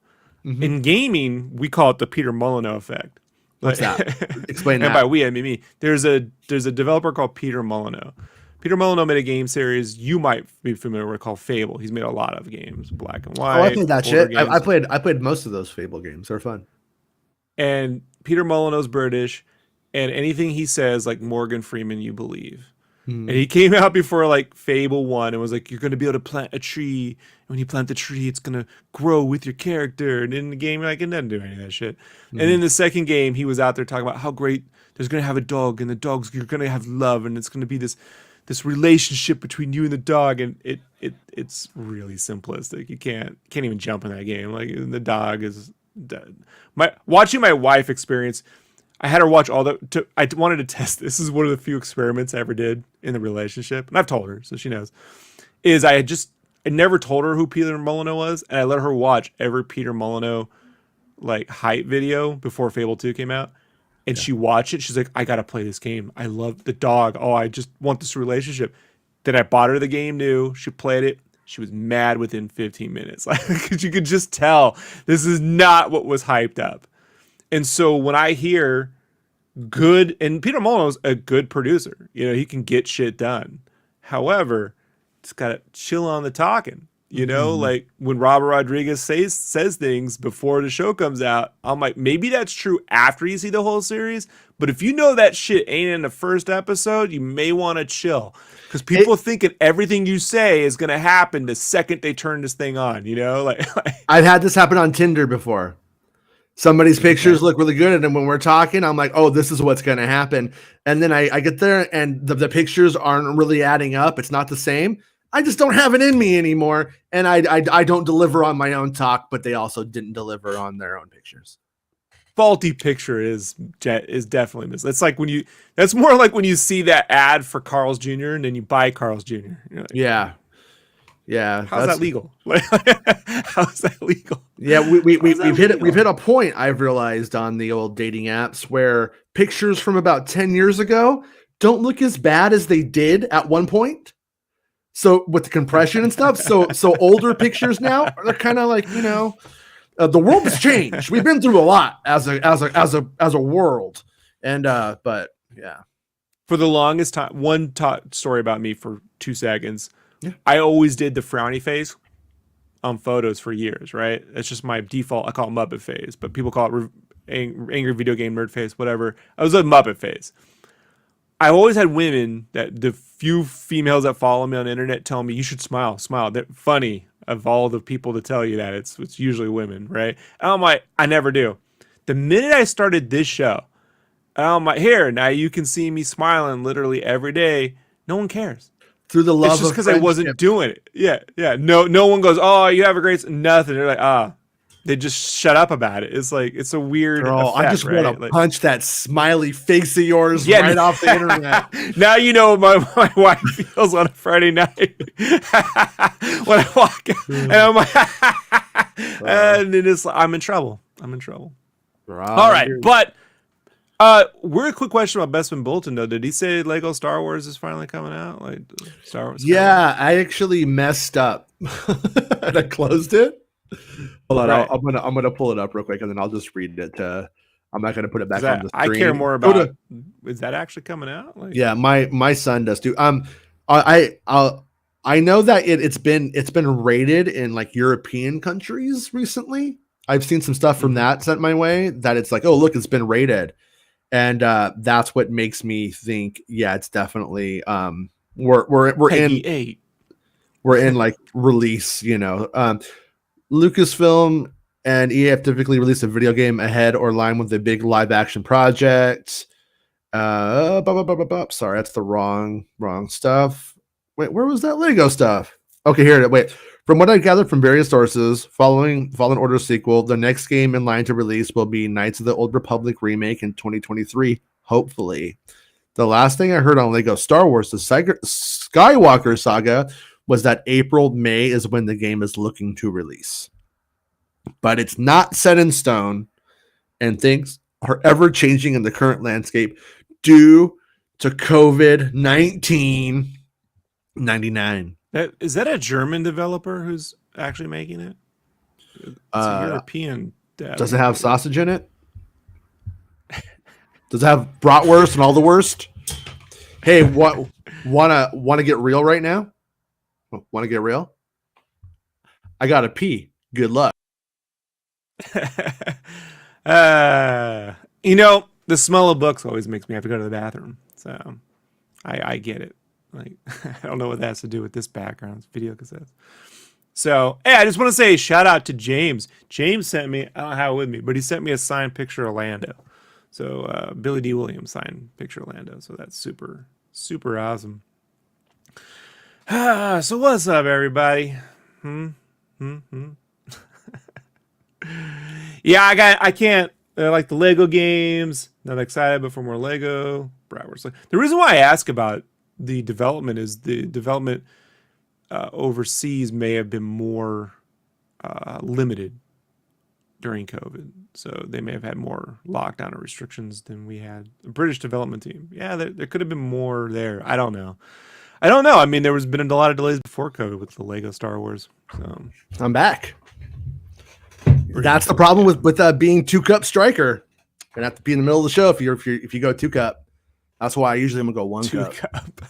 Mm-hmm. In gaming, we call it the Peter Molyneux effect. What's that? Explain that. And by we, I mean me. There's a developer called Peter Molyneux. Peter Molyneux made a game series you might be familiar with called Fable. He's made a lot of games, black and white. Oh, I played that shit. I played most of those Fable games. They're fun. And Peter Molyneux's British, and anything he says, like Morgan Freeman, you believe. And he came out before like Fable 1 and was like, you're going to be able to plant a tree. And when you plant the tree, it's going to grow with your character. And in the game, like, it doesn't do any of that shit. And in the second game, he was out there talking about how great there's going to have a dog, and the dog's, you're going to have love, and it's going to be this relationship between you and the dog. And it's really simplistic. You can't even jump in that game. Like, the dog is dead. Watching my wife experience, I had her watch all the. I wanted to test. This is one of the few experiments I ever did in the relationship, and I've told her, so she knows. Is I never told her who Peter Molyneux was, and I let her watch every Peter Molyneux like hype video before Fable 2 came out, and she watched it. She's like, I gotta play this game. I love the dog. Oh, I just want this relationship. Then I bought her the game new. She played it. She was mad within 15 minutes. Like, you could just tell this is not what was hyped up. And so when I hear good, and Peter Molyneux's a good producer, he can get shit done. However, just gotta chill on the talking. Like when Robert Rodriguez says things before the show comes out, I'm like, maybe that's true after you see the whole series. But if you know that shit ain't in the first episode, you may want to chill, because people think that everything you say is gonna happen the second they turn this thing on. Like I've had this happen on Tinder before. Somebody's pictures look really good, and then when we're talking, I'm like, oh, this is what's going to happen. And then I get there, and the pictures aren't really adding up. It's not the same. I just don't have it in me anymore, and I don't deliver on my own talk, but they also didn't deliver on their own pictures. Faulty picture is definitely missed. That's more like when you see that ad for Carl's Jr. and then you buy Carl's Jr. Like, yeah. How's that legal? How's that legal? Yeah, we've hit a point, I've realized, on the old dating apps where pictures from about 10 years ago don't look as bad as they did at one point. So with the compression and stuff, so older pictures now, they're kind of like, the world has changed. We've been through a lot as a world, and but yeah. For the longest time, one story about me for 2 seconds. Yeah. I always did the frowny face on photos for years, right? It's just my default. I call it Muppet face, but people call it angry video game nerd face, whatever. I was a Muppet face. I always had women, that the few females that follow me on the internet, tell me, you should smile. They're funny. of all the people to tell you that. It's usually women, right? And I'm like, I never do. The minute I started this show, I'm like, here, now you can see me smiling literally every day. No one cares. Through the It's love just of because I wasn't friendship. doing it. Yeah, yeah. No one goes, oh, you have a great nothing. They're like, they just shut up about it. It's like it's a weird Girl, I effect, just want right? to Like, punch that smiley face of yours yeah. right off the internet. Now you know my wife feels on a Friday night when I walk out, and I'm like, and then it's I'm in trouble. I'm in trouble. All right, but we're a quick question about Bestman Bolton though. Did he say Lego Star Wars is finally coming out? Like Star Wars Skywalker? Yeah, I actually messed up and I closed it. Hold on, Right. I'm gonna pull it up real quick and then I'll just read it. I'm not gonna put it back on Because the I care screen. more about is that actually coming out? Like, Yeah, my son does too. I know that it's been rated in like European countries recently. I've seen some stuff from that sent my way that it's like, oh look, it's been rated, and that's what makes me think, yeah, it's definitely we're Peggy in 8. we're in like release, you know. Lucasfilm and EA have typically released a video game ahead or line with a big live action project. Sorry, that's the wrong stuff. Wait, where was that Lego stuff? Okay, here it is. Wait. From what I gathered from various sources, following Fallen Order sequel, the next game in line to release will be Knights of the Old Republic remake in 2023, hopefully. The last thing I heard on Lego Star Wars, the Skywalker saga, was that April, May is when the game is looking to release. But it's not set in stone, and things are ever changing in the current landscape due to COVID 1999. Is that a German developer who's actually making it? It's a European dev. Does it have sausage in it? Does it have bratwurst and all the worst? Hey, what wanna get real right now? Want to get real? I gotta pee. Good luck. You know, the smell of books always makes me have to go to the bathroom. So I get it. Like, I don't know what that has to do with this background. It's video cassettes. So, hey, I just want to say shout out to James. James sent me, I don't have it with me, but he sent me a signed picture of Lando. So, Billy D. Williams signed picture of Lando. So that's super, super awesome. So what's up, everybody? Yeah, I can't like the Lego games. Not excited, but for more Lego. Bratwurst. The reason why I ask about the development is the development overseas may have been more limited during COVID, so they may have had more lockdown or restrictions than we had. The British development team, yeah, there could have been more there. I don't know. I mean, there was been a lot of delays before COVID with the Lego Star Wars. So I'm back. That's the problem with being 2-cup striker. Gonna have to be in the middle of the show if you go 2-cup. That's why I usually am gonna go 1 cup. 2-cup.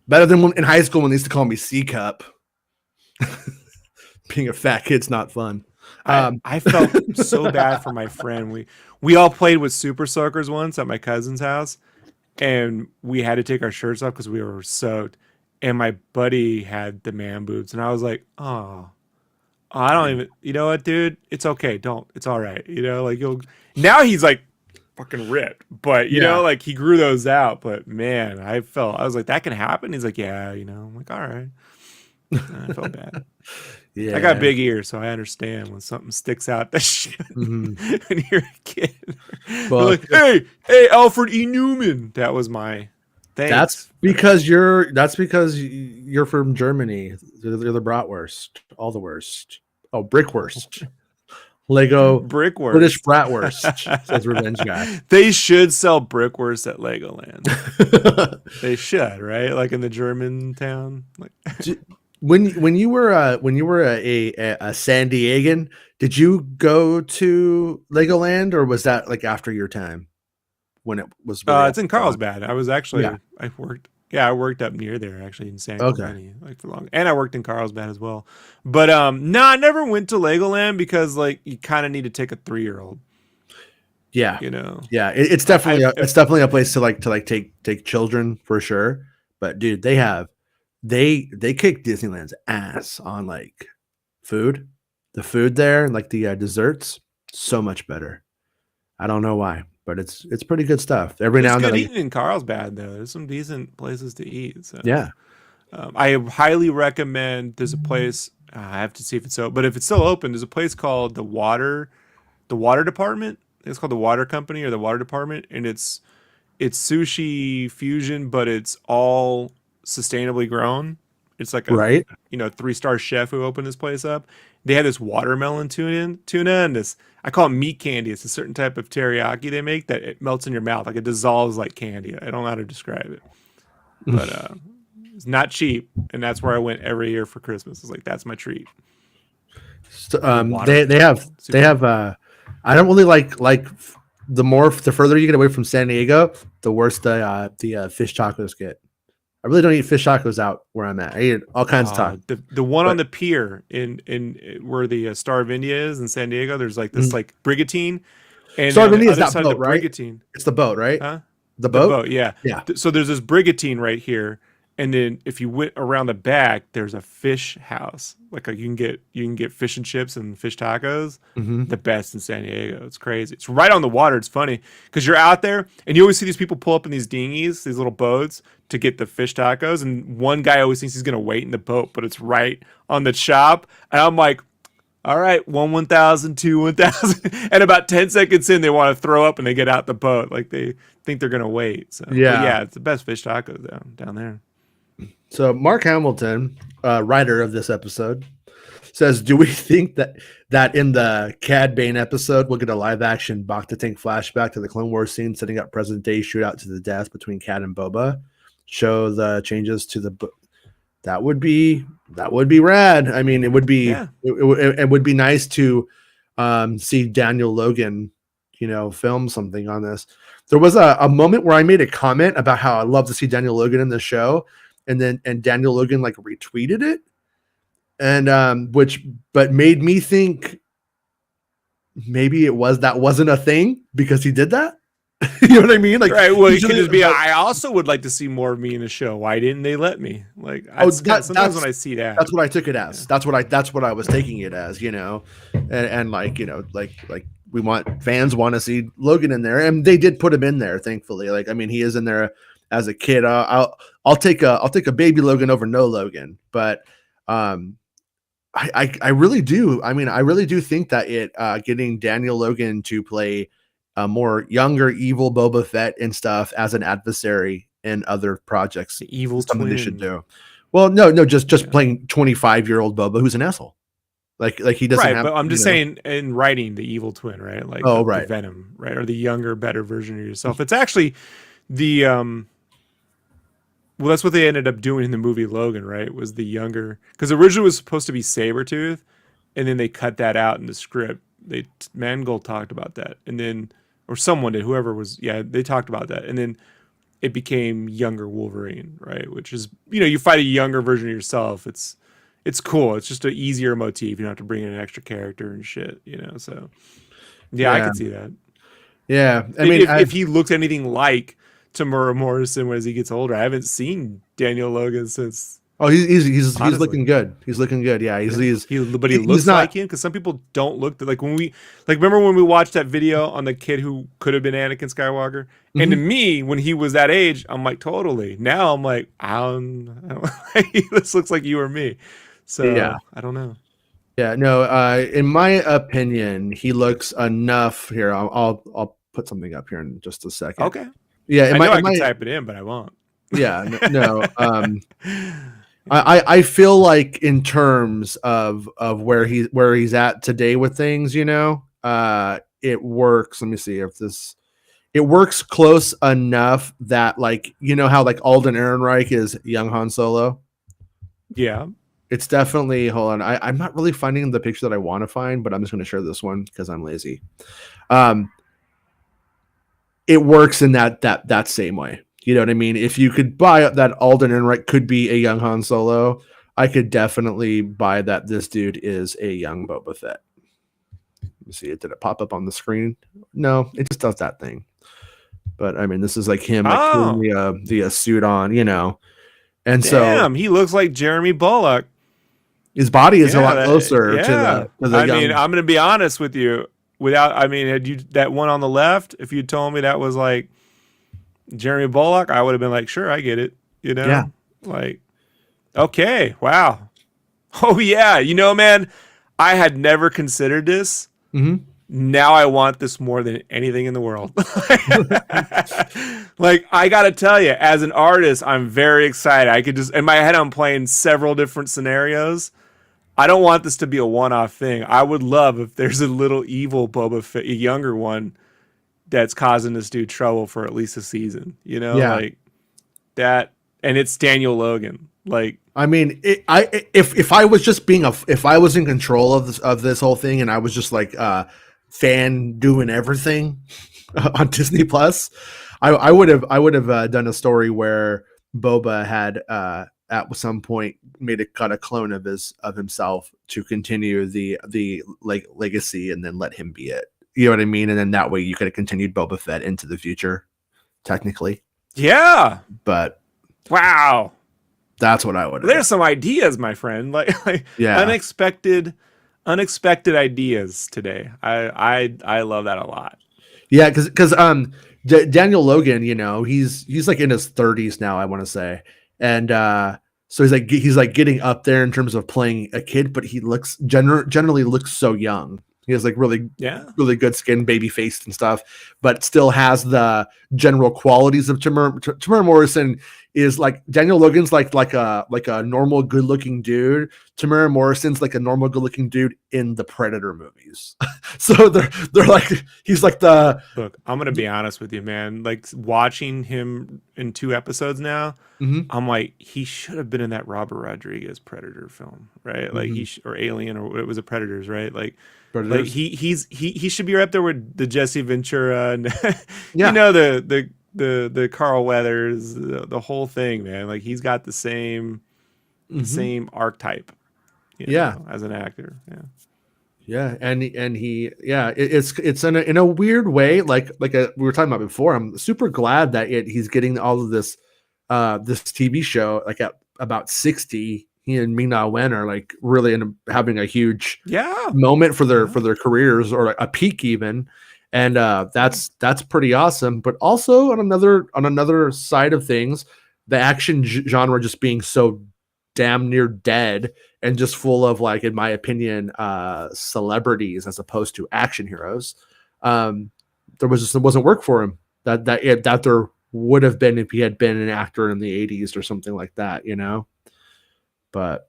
Better than in high school when they used to call me C-cup. Being a fat kid's not fun. I felt so bad for my friend. We all played with super soakers once at my cousin's house, and we had to take our shirts off because we were soaked. And my buddy had the man boobs, and I was like, oh, I don't even. You know what, dude? It's okay. Don't. It's all right. You know, like now he's like fucking ripped, but you know, like he grew those out. But man, I was like, that can happen. He's like, yeah, you know. I'm like, all right. And I felt bad. Yeah, I got big ears, so I understand when something sticks out that shit when you're a kid. Well, like, hey, Alfred E. Newman. That was my. Thanks. That's because you're from Germany. They're the bratwurst, all the worst. Oh, brickwurst. Lego brickwurst. British bratwurst, says Revenge Guy. They should sell brickwurst at Legoland. They should, right? Like in the German town. Like when you were a San Diegan, did you go to Legoland or was that like after your time? When it was it's in Carlsbad. I was actually I worked up near there actually in San Clemente like for long, and I worked in Carlsbad as well. But no, I never went to Legoland because like you kind of need to take a 3-year-old. Yeah, you know. Yeah, it's definitely a place to take children for sure. But dude, they have they kick Disneyland's ass on like food. The food there, like the desserts, so much better. I don't know why, but it's pretty good stuff. Every There's now and then, good I, eating in Carlsbad though. There's some decent places to eat. So yeah, I highly recommend. There's a place. I have to see if it's open, but if it's still open, there's a place called the Water Department. It's called the Water Company or the Water Department, and it's sushi fusion, but it's all sustainably grown. It's like a right. 3-star chef who opened this place up. They had this watermelon tuna, and this I call it meat candy. It's a certain type of teriyaki they make that it melts in your mouth, like it dissolves like candy. I don't know how to describe it, but it's not cheap, and that's where I went every year for Christmas. It's like that's my treat. So, The they watermelon, they super have good. I don't really like the further you get away from San Diego, the worse the fish tacos get. I really don't eat fish tacos out where I'm at. I eat all kinds of tacos, The one on but the pier in where the Star of India is in San Diego. There's like this mm, like brigantine, and on the Sardinia is other that side of the boat, right? brigantine, It's the boat, right? huh? The The boat. boat, yeah. Yeah. So there's this brigantine right here, and then if you went around the back, there's a fish house. Like you can get fish and chips and fish tacos. Hmm. The best in San Diego. It's crazy. It's right on the water. It's funny because you're out there and you always see these people pull up in these dinghies, these little boats to get the fish tacos. And one guy always thinks he's gonna wait in the boat, but it's right on the shop. And I'm like, all right, 1,000, 1,000. And about 10 seconds in, they want to throw up and they get out the boat. Like they think they're going to wait. So, but Yeah. yeah, it's the best fish tacos down there. So Mark Hamilton, writer of this episode, says, "Do we think that in the Cad Bane episode we'll get a live action Bacta Tank flashback to the Clone Wars scene, setting up present day shootout to the death between Cad and Boba? Show the changes to the that would be rad. I mean, Yeah. it would be nice to see Daniel Logan, film something on this. There was a moment where I made a comment about how I love to see Daniel Logan in the show, and Daniel Logan like retweeted it, and which but made me think maybe that wasn't a thing because he did that. You know what I mean? Like Right. Well, it could usually, just be, but I also would like to see more of me in the show. Why didn't they let me? Like, oh, that's kind of, sometimes when I see that. that's what I took it as. Yeah. That's what I was taking it as, and like like we fans want to see Logan in there, and they did put him in there. Thankfully, like I mean, he is in there as a kid. I'll take a baby Logan over no Logan, but um, I really do. I mean, I really do think that getting Daniel Logan to play a more younger evil Boba Fett and stuff as an adversary in other projects The evil is something they should twin. do. Well, no, just Yeah. playing 25-year-old Boba who's an asshole. Like he doesn't Right. have, But I'm just saying in writing the evil twin, right? Like Oh, the right. Venom, right? Or the younger, better version of yourself. It's actually the, well, that's what they ended up doing in the movie Logan, right? Was the younger, because originally it was supposed to be Sabretooth, and then they cut that out in the script. Mangold talked about that, and then, or someone did, whoever was, yeah, they talked about that, and then it became younger Wolverine, right? Which is, you fight a younger version of yourself. It's cool. It's just an easier motif. You don't have to bring in an extra character and shit. So yeah, I Yeah, could see that. yeah. I If mean, if, if he looks anything like Tamura Morrison as he gets older, I haven't seen Daniel Logan since, oh, he's honestly. looking good. He's looking good. Yeah, Yeah, but he he's looks not. like him because some people don't look like when we like. Remember when we watched that video on the kid who could have been Anakin Skywalker? And to Mhm. me, when he was that age, I'm like totally. Now I'm like, I don't this looks like you or me. Yeah. So I don't know. Yeah, no. In my opinion, he looks enough. Here, I'll put something up here in just a second. Okay, Yeah, I know I could type it in, but I won't. yeah, no. I feel like in terms of where he's at today with things, it works. Let me see if this it works close enough that like how like Alden Ehrenreich is young Han Solo. Yeah. It's definitely hold on. I'm not really finding the picture that I want to find, but I'm just going to share this one because I'm lazy. Um, it works in that same way. You know what I mean? If you could buy that Alden Ehrenreich could be a young Han Solo, I could definitely buy that this dude is a young Boba Fett. Let me see it. Did it pop up on the screen? No, it just does that thing. But I mean, this is like him like putting Oh, the suit on, And so Damn, he looks like Jeremy Bullock. his body is a Yeah, lot closer yeah. to the I mean, young. I'm gonna be honest with you. I mean, had you that one on the left, if you told me that was like Jeremy Bullock, I would have been like, sure, I get it. You Yeah. know, like, okay, wow, oh yeah. You know, man, I had never considered this. Hmm. Now I want this more than anything in the world. Like, I gotta tell you, as an artist, I'm very excited. I could just in my head, I'm playing several different scenarios. I don't want this to be a one-off thing. I would love if there's a little evil Boba Fett, a younger one, that's causing this dude trouble for at least a season. You know, Yeah. like that, and it's Daniel Logan. Like, I mean, if I was just being if I was in control of this whole thing and I was just like fan doing everything on Disney Plus, I would have done a story where Boba had at some point made a clone of himself to continue the like legacy and then let him be it. You know what I mean? And then that way you could have continued Boba Fett into the future, technically. yeah, But wow. that's what I would have done. There's some ideas, my friend. Like Yeah. unexpected ideas today. I love that a lot. Yeah, because Daniel Logan, you know, he's like in his 30s now, I want to say, and so he's like getting up there in terms of playing a kid, but he looks generally looks so young. He has like Yeah. really good skin, baby faced and stuff, but still has the general qualities of Tamara Morrison. Is like Daniel Logan's like a normal good looking dude. Tamara Morrison's like a normal good looking dude in the Predator movies. So they're like he's like the Look, I'm gonna be honest with you, man. Like watching him in 2 episodes now, Mhm. I'm like, he should have been in that Robert Rodriguez Predator film, right? Like Mhm. or Alien, or it was a Predators, right? Like Predators. he should be right up there with the Jesse Ventura and you Yeah. know the Carl Weathers, the whole thing, man. Like he's got the Mhm. same archetype, you Yeah. know, as an actor. Yeah. Yeah, and he yeah, it's in a weird way we were talking about before. I'm super glad that he's getting all of this this TV show like at about 60. He and Ming Na Wen are like really having a huge Yeah. moment Yeah. for their careers or a peak even, and Yeah. that's pretty awesome. But also on another side of things, the action genre just being so damn near dead and just full of like, in my opinion, celebrities as opposed to action heroes. There was just it wasn't work for him that there would have been if he had been an actor in the 80s or something like that, you know. But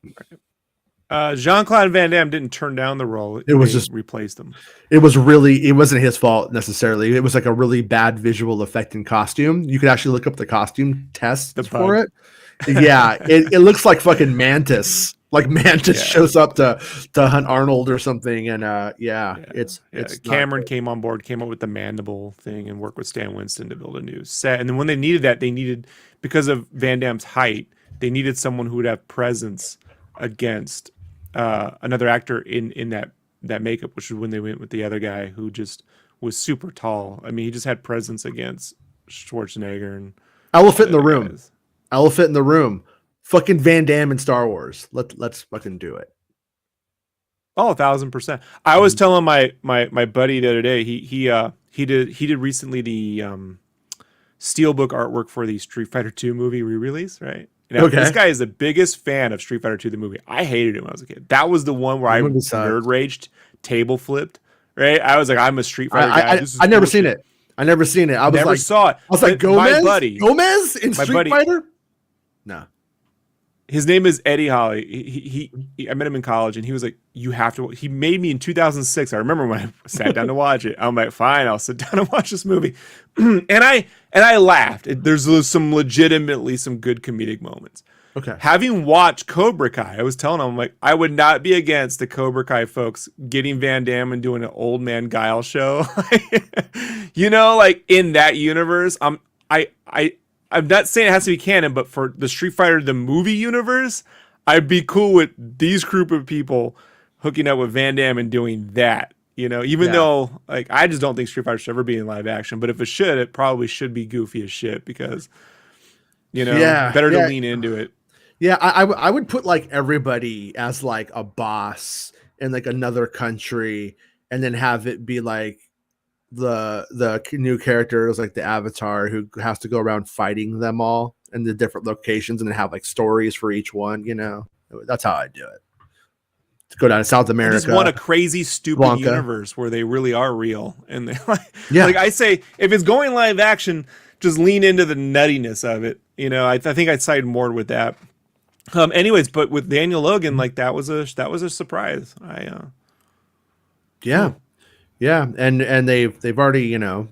Jean-Claude Van Damme didn't turn down the role. it was They just replaced him. it wasn't his fault necessarily. It was like a really bad visual effect and costume. You could actually look up the costume The tests for bug. it. Yeah, it looks like fucking Mantis. Like Mantis Yeah. shows up to hunt Arnold or something, and yeah, Yeah. Yeah. it's not Cameron good. came on board, came up with the mandible thing, and worked with Stan Winston to build a new set. And then when they needed that, they needed, because of Van Damme's height, they needed someone who would have presence against another actor in that makeup, which is when they went with the other guy who just was super tall. I mean, he just had presence against Schwarzenegger and all Elephant the in the other room. guys. Elephant in the room. Fucking Van Damme in Star Wars. Let's fucking do it. Oh, 1,000%. I was Mhm. telling my buddy the other day. He did recently the steelbook artwork for the Street Fighter 2 movie re-release. Right now, this Okay. guy is the biggest fan of Street Fighter 2 the movie. I hated it when I was a kid. That was the one where The I movie nerd sucks. raged, table flipped. Right, I was like, I'm a Street Fighter guy. This is I never seen bullshit. it. I never seen it. Never saw it. I was like But my Gomez? buddy, Gomez in my Street buddy, Fighter? No. his name is Eddie Holly. I met him in college, and he was like, "You have to." He made me in 2006. I remember when I sat down to watch it. I'm like, "Fine, I'll sit down and watch this movie," and I laughed. There's some legitimately some good comedic moments. Okay. Having watched Cobra Kai, I was telling him, I'm like, I would not be against the Cobra Kai folks getting Van Damme and doing an old man Guile show. You know, like in that universe, I'm not saying it has to be canon, but for the Street Fighter the movie universe, I'd be cool with these group of people hooking up with Van Damme and doing that. You know, even Yeah. though like I just don't think Street Fighter should ever be in live action, but if it should, it probably should be goofy as shit because, you know, Yeah. better to Yeah. lean into it. Yeah, I would put like everybody as like a boss in like another country, and then have it be like the new characters like the Avatar who has to go around fighting them all in the different locations, and then have like stories for each one. You know, that's how I do it. To go down to South I just want America, a crazy, stupid Blanca. universe where they really are real. And they, like Yeah. I say, if it's going live action, just lean into the nuttiness of it. You know, I think I'd side more with that. Anyways, but with Daniel Logan, like that was a surprise. Yeah. Yeah. And they've already, you know,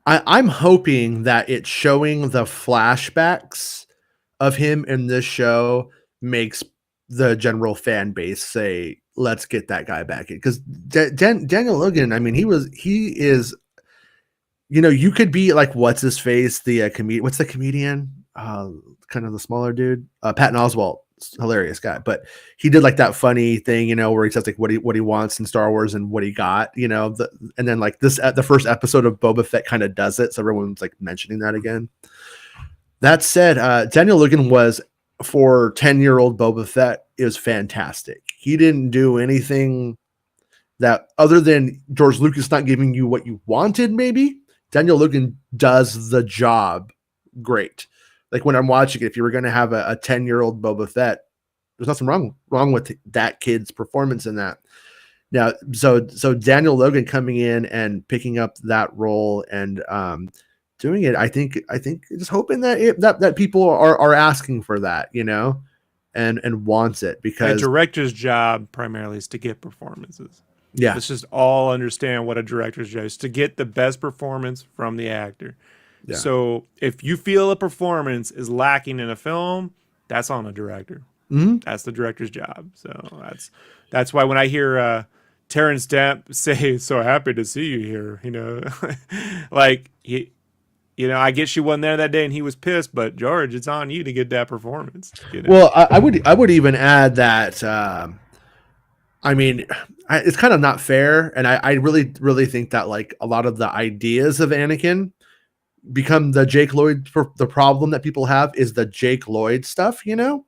I'm hoping that it's showing the flashbacks of him in this show makes the general fan base say, let's get that guy back in. Because Daniel Logan, I mean, he is, you know, you could be like, what's his face? The comedian, what's the comedian? Kind of the smaller dude, Patton Oswalt, hilarious guy. But he did like that funny thing, you know, where he says like what he wants in Star Wars and what he got, you know. And then like this at the first episode of Boba Fett kind of does it, so everyone's like mentioning that again. That said, Daniel Logan was for 10-year-old Boba Fett is fantastic. He didn't do anything that other than George Lucas not giving you what you wanted, maybe. Daniel Logan does the job great. Like when I'm watching it, if you were going to have a 10-year-old Boba Fett, there's nothing wrong with that kid's performance in that. Now, so Daniel Logan coming in and picking up that role and doing it, I think just hoping that that people are asking for that, you know, and wants it, A because director's job primarily is to get performances. yeah, Let's just all understand what a director's job is, to get the best performance from the actor. yeah. So if you feel a performance is lacking in a film, that's on the director. Mm-hmm. That's the director's job. So that's why when I hear Terrence Stamp say, "So happy to see you here," you know, like he, you know, I guess she wasn't there that day and he was pissed, but George, it's on you to get that performance. You know, Well, I would even add that I mean, it's kind of not fair, and I really think that like a lot of the ideas of Anakin become the Jake Lloyd. The problem that people have is the Jake Lloyd stuff, you know.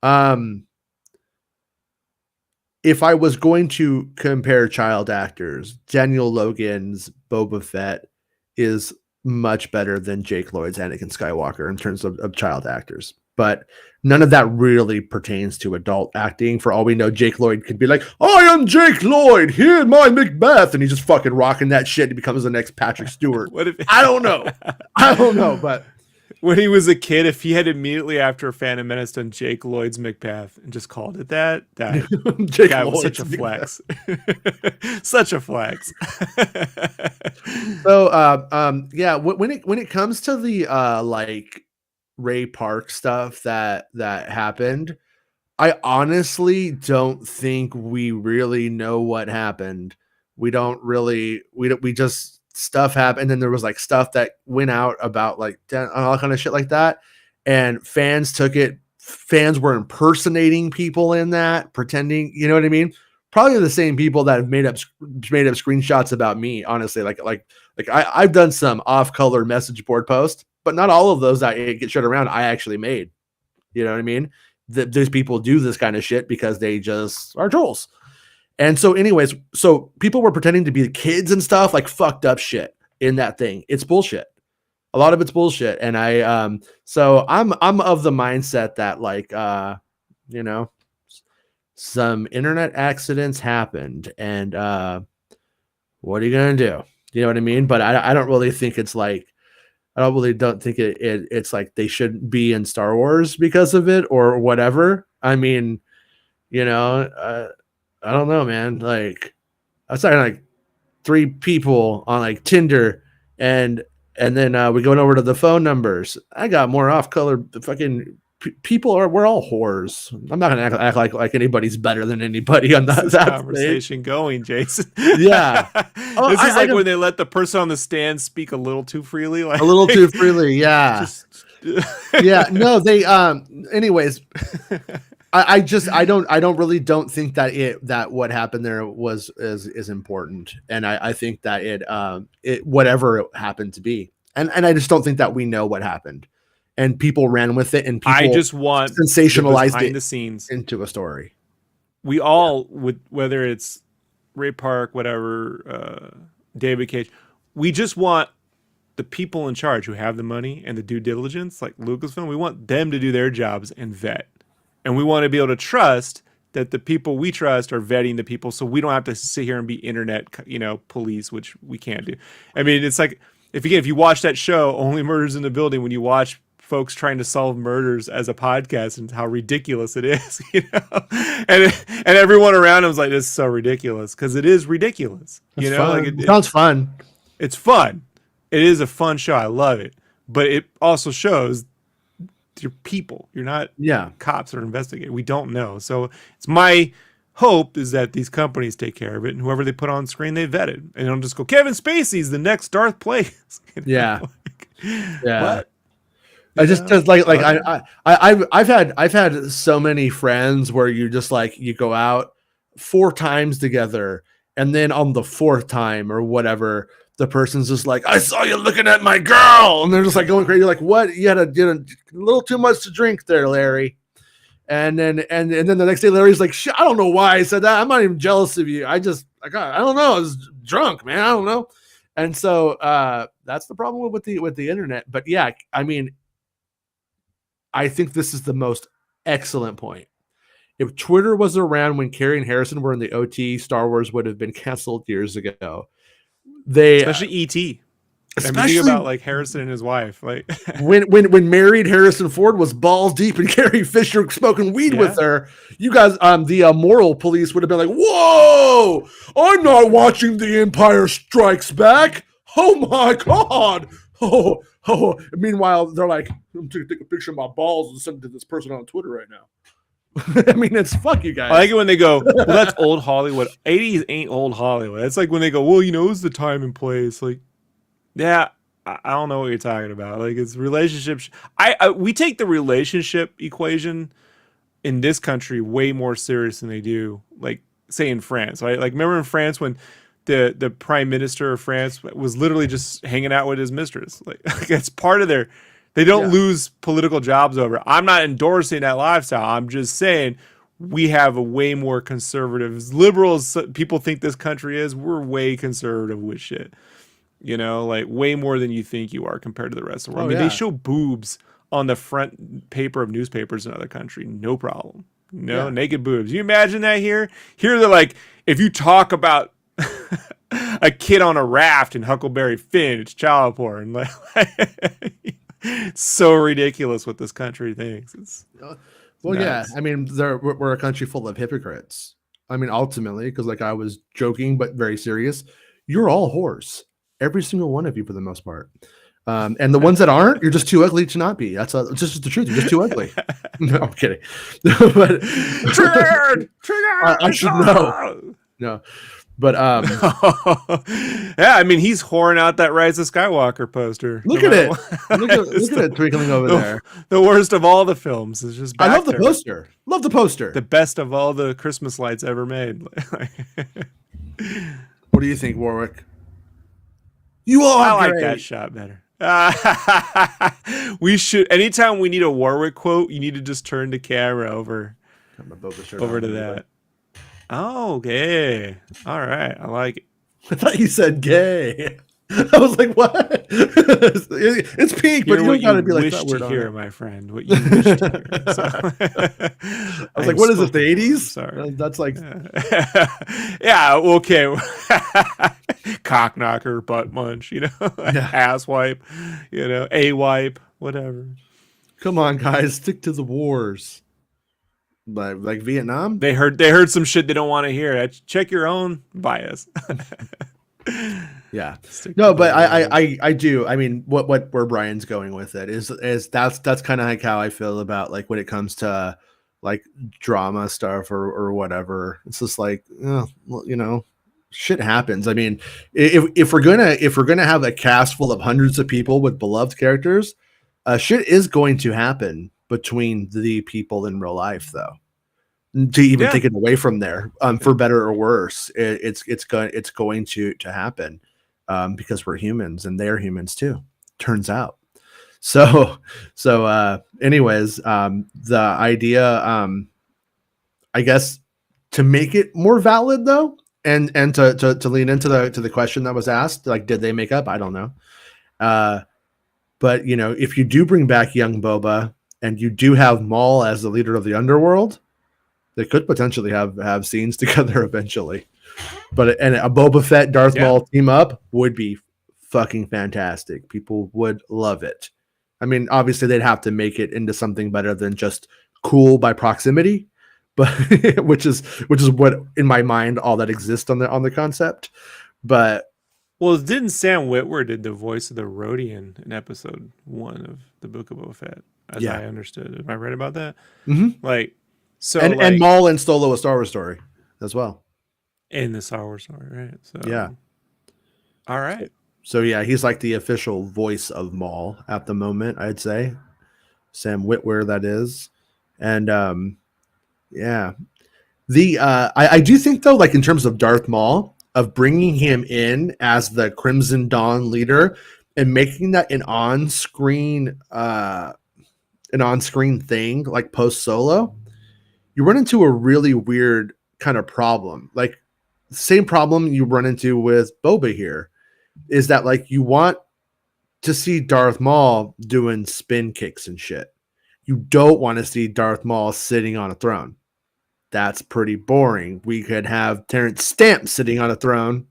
Um, if I was going to compare child actors, Daniel Logan's Boba Fett is much better than Jake Lloyd's Anakin Skywalker in terms of child actors. But none of that really pertains to adult acting. For all we know, Jake Lloyd could be like, I am Jake Lloyd, here my Macbeth, and he's just fucking rocking that shit. He becomes the next Patrick Stewart. what if I don't know. I don't know, but when he was a kid, if he had immediately after Phantom Menace done Jake Lloyd's Macbeth and just called it that, that Jake guy was Lloyd's such a Macbeth. flex. Such a flex. So yeah, when it comes to the like Ray Park stuff that happened, I honestly don't think we really know what happened. We don't really we just stuff happened, and then there was like stuff that went out about like all kind of shit like that, and fans took it. Fans were impersonating people in that, pretending, you know what I mean? Probably the same people that have made up screenshots about me. Honestly, I've done some off color message board posts, but not all of those that get shared around I actually made. You know what I mean? These people do this kind of shit because they just are trolls. And so, anyways, so people were pretending to be kids and stuff, like fucked up shit in that thing. It's bullshit. A lot of it's bullshit. And so I'm of the mindset that like you know, some internet accidents happened, and what are you gonna do? You know what I mean? But I don't really think it's like don't think it's like they shouldn't be in Star Wars because of it or whatever. I mean, you know, I don't know, man. Like I was talking like 3 people on like Tinder, and then we going over to the phone numbers. I got more off color fucking people we're all whores. I'm not gonna act like anybody's better than anybody on Where's this that stage. conversation going, Jason? Yeah. Oh, This is I like don't, when they let the person on the stand speak a little too freely. Like a little too freely. Yeah. just Yeah. No, they anyways, I don't really don't think that what happened there was is important, and I think that it whatever it happened to be, and I just don't think that we know what happened, and people ran with it, and I people just want the sensationalized behind it the scenes. into a story. We all would, whether it's Ray Park, whatever, David Cage, we just want the people in charge who have the money and the due diligence, like Lucasfilm. We want them to do their jobs and vet, and we want to be able to trust that the people we trust are vetting the people, so we don't have to sit here and be internet, police, which we can't do. I mean, it's like if you watch that show, Only Murders in the Building, when you watch folks trying to solve murders as a podcast and how ridiculous it is, and everyone around him was like, "This is so ridiculous," because it is ridiculous. It's Like fun. It sounds fun. it's fun. It is a fun show. I love it, but it also shows you're people. You're not cops or investigators. We don't know. So it's my hope is that these companies take care of it, and whoever they put on screen, they vetted, and don't just go, Kevin Spacey's the next Darth Plagueis. Yeah. What? I just like I've had so many friends where you just like you go out 4 times together, and then on the 4th time or whatever, the person's just like, I saw you looking at my girl, and they're just like going crazy. You're like, what? You had a little too much to drink there, Larry. And then the next day, Larry's like, I don't know why I said that. I'm not even jealous of you. I don't know. I was drunk, man. I don't know. And so that's the problem with the internet. But yeah, I mean, I think this is the most excellent point. If Twitter was around when Carrie and Harrison were in the OT, Star Wars would have been canceled years ago. Especially E.T. Especially I mean, think about like Harrison and his wife. Like when married Harrison Ford was balls deep and Carrie Fisher smoking weed with her, you guys, the moral police would have been like, "Whoa, I'm not watching The Empire Strikes Back. Oh my god." Meanwhile, they're like, I'm going to take a picture of my balls and send it to this person on Twitter right now. I mean, it's fuck you guys. I like it when they go, well, that's old Hollywood. 80s ain't old Hollywood. It's like when they go, well, it's the time and place. Like, yeah, I don't know what you're talking about. Like, it's relationships. We take the relationship equation in this country way more serious than they do, like, say, in France. Right? Like, remember in France when the prime minister of France was literally just hanging out with his mistress. Like that's part of they don't lose political jobs over. I'm not endorsing that lifestyle. I'm just saying we have a way more conservative, liberals. People think this country is. We're way conservative with shit. Like way more than you think you are compared to the rest of the world. They show boobs on the front paper of newspapers in other country. No problem. Naked boobs. You imagine that here? Here they're like, if you talk about a kid on a raft in Huckleberry Finn, it's child porn. It's so ridiculous what this country thinks. It's nuts. I mean, we're a country full of hypocrites. I mean, ultimately, because like I was joking but very serious, you're all whores, every single one of you for the most part. And the ones that aren't, you're just too ugly to not be. That's just the truth. You're just too ugly. No, I'm kidding. But triggered. I should know. No. But yeah, I mean he's whoring out that Rise of Skywalker poster. Look at it. Look at it twinkling over there. The worst of all the films is just. I love the poster. Love the poster. The best of all the Christmas lights ever made. What do you think, Warwick? You are. I like that shot better. We should. Anytime we need a Warwick quote, you need to just turn the camera over to that. Oh, gay. All right. I like it. I thought you said gay. I was like, what? It's pink, but you don't gotta be like that word on it. My friend. What you wish to hear. So, I was like, what is it, the 80s? Sorry. That's like yeah, okay. Cock knocker, butt munch, ass wipe, a wipe, whatever. Come on, guys, stick to the wars. Like Vietnam, they heard some shit they don't want to hear. Check your own bias. Yeah, no, but I do. I mean, where Brian's going with it is that's kind of like how I feel about like when it comes to like drama stuff or whatever. It's just like shit happens. I mean, if we're gonna have a cast full of hundreds of people with beloved characters, shit is going to happen between the people in real life, though. To even take it away from there, for better or worse, it's going to happen, because we're humans and they're humans too. Turns out, Anyways, the idea, I guess, to make it more valid though, and to lean into the question that was asked, like, did they make up? I don't know. But if you do bring back young Boba and you do have Maul as the leader of the underworld, they could potentially have scenes together eventually. But a Boba Fett Darth Maul team up would be fucking fantastic. People would love it. I mean, obviously they'd have to make it into something better than just cool by proximity, but which is what in my mind all that exists on the concept. But Well, didn't Sam Witwer did the voice of the Rodian in episode 1 of the Book of Boba Fett, as I understood. Am I right about that? Mm-hmm. Like, so and Maul and Solo a Star Wars story as well. In the Star Wars story, right? So yeah. All right. So yeah, he's like the official voice of Maul at the moment, I'd say. Sam Witwer, that is. And yeah. I do think though, like in terms of Darth Maul, of bringing him in as the Crimson Dawn leader and making that an on-screen thing, like post Solo, you run into a really weird kind of problem. Like same problem you run into with Boba here is that like you want to see Darth Maul doing spin kicks and shit. You don't want to see Darth Maul sitting on a throne. That's pretty boring. We could have Terrence Stamp sitting on a throne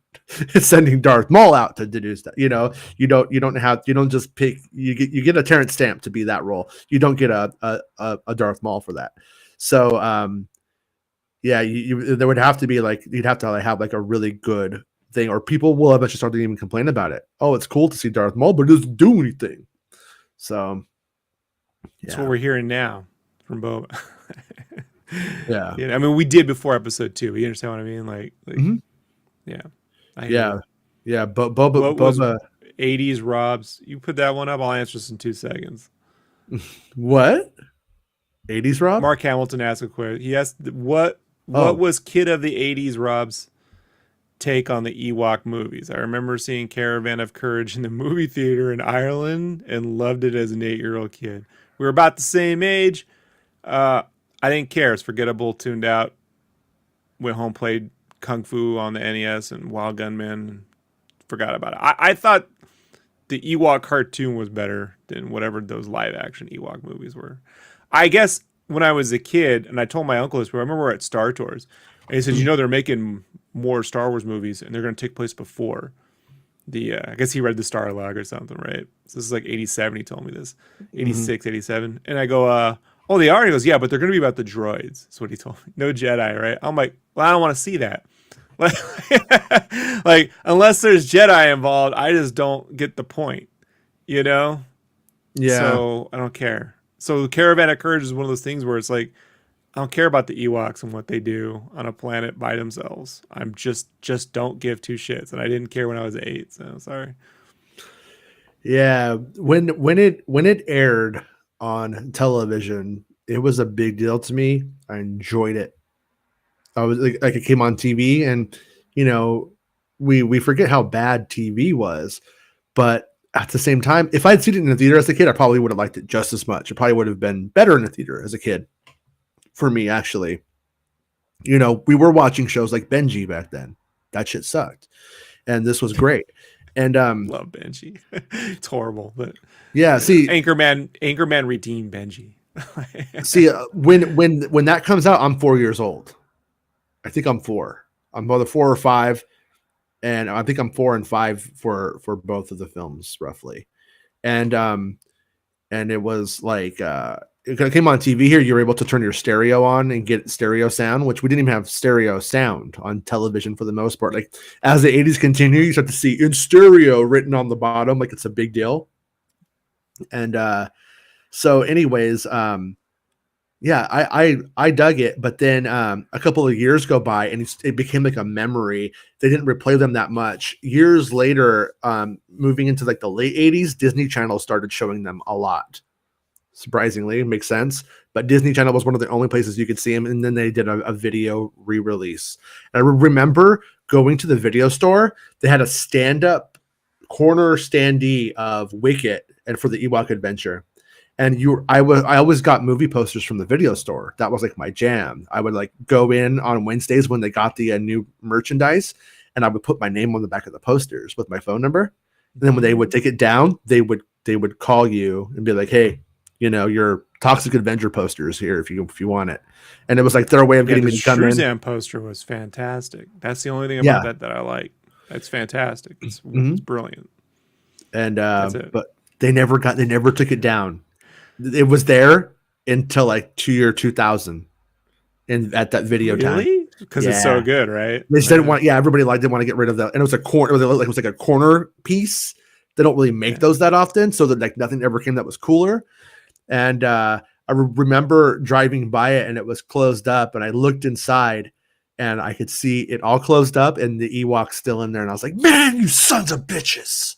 sending Darth Maul out to do stuff. You don't just pick, you get a Terrence Stamp to be that role. You don't get a Darth Maul for that. So yeah, there would have to be like, you'd have to have like a really good thing, or people will eventually start to even complain about it. Oh, it's cool to see Darth Maul, but it doesn't do anything. So that's what we're hearing now from Boba. Yeah. I mean, we did before episode 2. You understand what I mean? Like mm-hmm. Yeah. Yeah. But Boba was 80s Robs? You put that one up, I'll answer this in 2 seconds. What? 80s Rob? Mark Hamilton asked a question. He asked what was Kid of the 80s Rob's take on the Ewok movies? I remember seeing Caravan of Courage in the movie theater in Ireland and loved it as an 8-year-old kid. We were about the same age. I didn't care. It's forgettable, tuned out. Went home, played Kung Fu on the NES and Wild Gunman. Forgot about it. I thought the Ewok cartoon was better than whatever those live action Ewok movies were. I guess when I was a kid, and I told my uncle this, but I remember we were at Star Tours, and he said, they're making more Star Wars movies, and they're going to take place before the, I guess he read the Starlog or something, right? So this is like 87, he told me this. 86, 87. And I go, oh, they are? He goes, yeah, but they're going to be about the droids. That's what he told me. No Jedi, right? I'm like, well, I don't want to see that. Like, unless there's Jedi involved, I just don't get the point, Yeah. So I don't care. So Caravan of Courage is one of those things where it's like, I don't care about the Ewoks and what they do on a planet by themselves. I'm just don't give 2 shits. And I didn't care when I was 8, so sorry. Yeah, when it aired on television, it was a big deal to me. I enjoyed it. I was like it came on TV, and we forget how bad TV was, but at the same time, if I'd seen it in the theater as a kid, I probably would have liked it just as much. It probably would have been better in the theater as a kid for me, actually. We were watching shows like Benji back then. That shit sucked, and this was great. And love Benji. It's horrible, but yeah. See, Anchorman redeemed Benji. See, when that comes out, I'm 4 years old. I think I'm 4. I'm either 4 or 5, and I think I'm 4 and 5 for both of the films, roughly. And it was like it came on TV here. You were able to turn your stereo on and get stereo sound, which we didn't even have stereo sound on television for the most part. Like as the 80s continue, you start to see in stereo written on the bottom, like it's a big deal. And so, anyways, yeah, I dug it, but then a couple of years go by and it became like a memory. They didn't replay them that much. Years later, moving into like the late 80s, Disney Channel started showing them a lot. Surprisingly, it makes sense. But Disney Channel was one of the only places you could see them, and then they did a video re-release. And I remember going to the video store. They had a stand-up corner standee of Wicket and for the Ewok Adventure. And I always got movie posters from the video store. That was like my jam. I would like go in on Wednesdays when they got the new merchandise, and I would put my name on the back of the posters with my phone number. And then when they would take it down, they would call you and be like, "Hey, your Toxic Avenger poster is here if you want it." And it was like their way of getting me to come in. The Shazam poster was fantastic. That's the only thing about that I like. That's fantastic. It's brilliant. And but they never took it down. It was there until like 2000, and at that video time, because it's so good, right? They just didn't want. Yeah, everybody didn't want to get rid of that, and it was a corner. It was like a corner piece. They don't really make those that often, so that like nothing ever came that was cooler. And I remember driving by it, and it was closed up, and I looked inside, and I could see it all closed up, and the Ewok's still in there, and I was like, "Man, you sons of bitches!"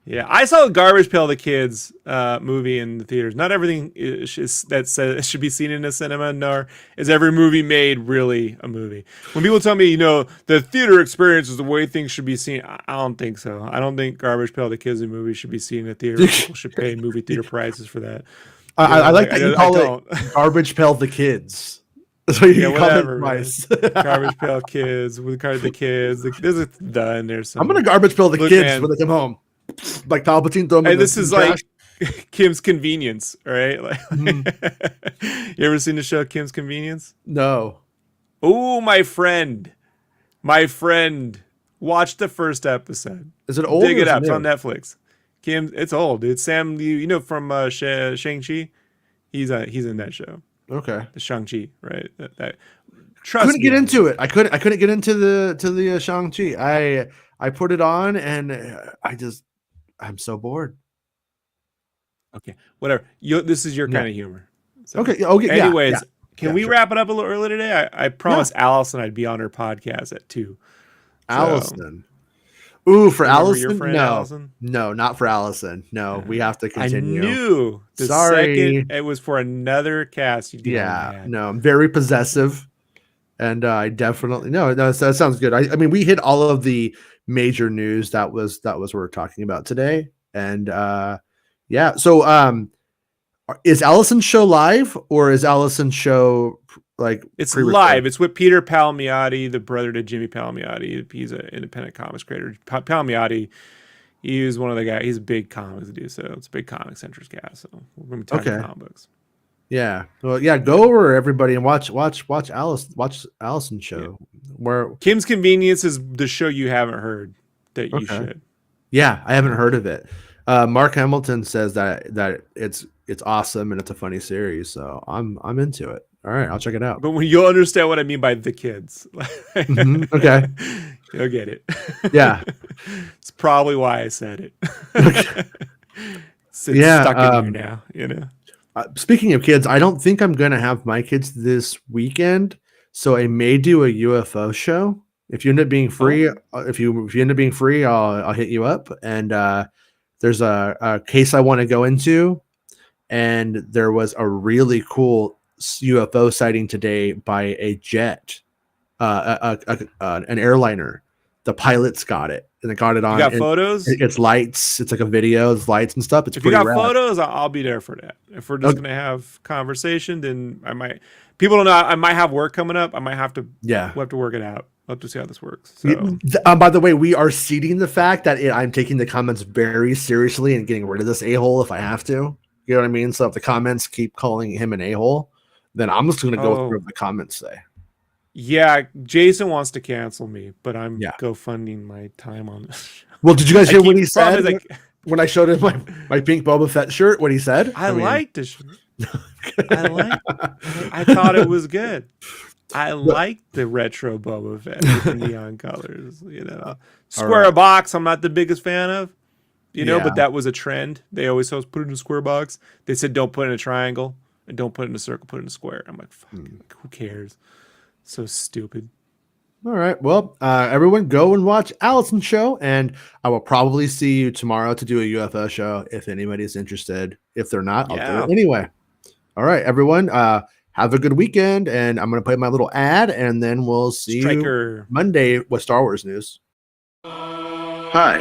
Yeah, I saw Garbage Pail the Kids movie in the theaters. Not everything that should be seen in a cinema, nor is every movie made really a movie. When people tell me, the theater experience is the way things should be seen, I don't think so. I don't think Garbage Pail the Kids movie should be seen in a theater. People should pay movie theater prices for that. I like that you call it Garbage Pail the Kids. So you whatever. Garbage Pail Kids with the kids. There's a done. There's I'm gonna Garbage Pail the kids when they come home. Like Palpatine throw them. And this is trash. Like Kim's Convenience, right? Like, you ever seen the show Kim's Convenience? No. Oh, my friend, watch the first episode. Is it old? Dig it up. It's on Netflix. It's old. It's Sam. From Shang-Chi. He's in that show. Okay. The Shang-Chi, right? Couldn't get into it. I couldn't get into the Shang-Chi. I put it on and I'm so bored. Okay, whatever. This is your kind of humor. So, okay. Anyways, can we wrap it up a little early today? I promised Allison I'd be on her podcast at 2. Allison. Ooh, for Allison? Your friend, no. Allison? No, not for Allison. No, we have to continue. I knew. Second it was for another cast. No, I'm very possessive. And I definitely that sounds good. I mean, we hit all of the major news that was what we're talking about today. And so is Allison's show live, or is Allison's show like it's live? It's with Peter Palmiotti, the brother to Jimmy Palmiotti. He's an independent comics creator. Palmiotti, he's one of the guys. He's a big comics dude, so it's a big comics centric guy. So we're gonna be talking comic books. Yeah. Well, go over everybody and watch Allison's show. Where Kim's Convenience is the show you haven't heard that you should. Yeah, I haven't heard of it. Mark Hamilton says that it's awesome and it's a funny series, so I'm into it. All right, I'll check it out. But when you'll understand what I mean by the kids. Okay. You'll get it. Yeah. It's probably why I said it. Okay. It's stuck in there now, Speaking of kids, I don't think I'm going to have my kids this weekend, so I may do a UFO show. If you end up being free, if you end up being free, I'll hit you up. And there's a case I want to go into, and there was a really cool UFO sighting today by a jet, an airliner. The pilots got it, and they got it on. You got photos? It's lights. It's like a video. It's lights and stuff. It's if you got rad. Photos, I'll be there for that. If we're just gonna have conversation, then I might. People don't know. I might have work coming up. I might have to. Yeah, we'll have to work it out. We'll have to see how this works. So. By the way, we are seeding the fact that I'm taking the comments very seriously and getting rid of this a-hole if I have to. You know what I mean? So if the comments keep calling him an a-hole, then I'm just gonna go with what the comments say. Yeah, Jason wants to cancel me, but I'm GoFunding my time on this. Well, did you guys hear what he said when I showed him my pink Boba Fett shirt? What he said? I liked the shirt. I thought it was good. I liked the retro Boba Fett with the neon colors. Square box. I'm not the biggest fan of. But that was a trend. They always told us put it in a square box. They said don't put it in a triangle and don't put it in a circle. Put it in a square. I'm like, fucking, who cares? So stupid. All right. Well, everyone go and watch Allison's show, and I will probably see you tomorrow to do a UFO show if anybody's interested. If they're not, I'll do it anyway. All right, everyone. Have a good weekend, and I'm going to play my little ad, and then we'll see you Monday with Star Wars news. Hi,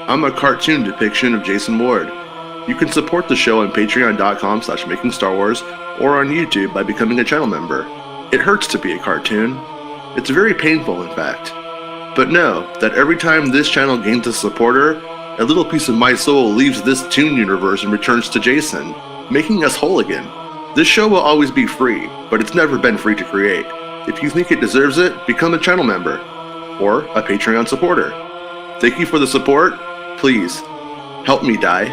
I'm a cartoon depiction of Jason Ward. You can support the show on patreon.com/MakingStarWars or on YouTube by becoming a channel member. It hurts to be a cartoon. It's very painful, in fact. But know that every time this channel gains a supporter, a little piece of my soul leaves this toon universe and returns to Jason, making us whole again. This show will always be free, but it's never been free to create. If you think it deserves it, become a channel member or a Patreon supporter. Thank you for the support. Please, help me die.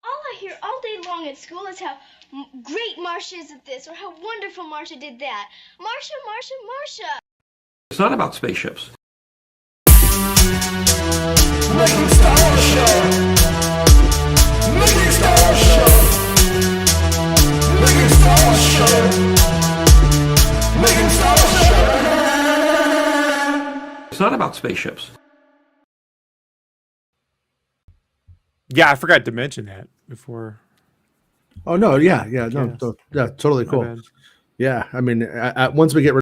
All I hear all day long at school is how great Marcia is at this, or how wonderful Marcia did that. Marcia, Marcia, Marcia. It's not about spaceships. Making Star Wars Show. Making Star Wars Show. Making Star Wars Show. Making Star Wars Show. It's not about spaceships. Yeah, I forgot to mention that before. Oh no, yeah, Yes. totally My cool. bad. Yeah, I mean, once we get rid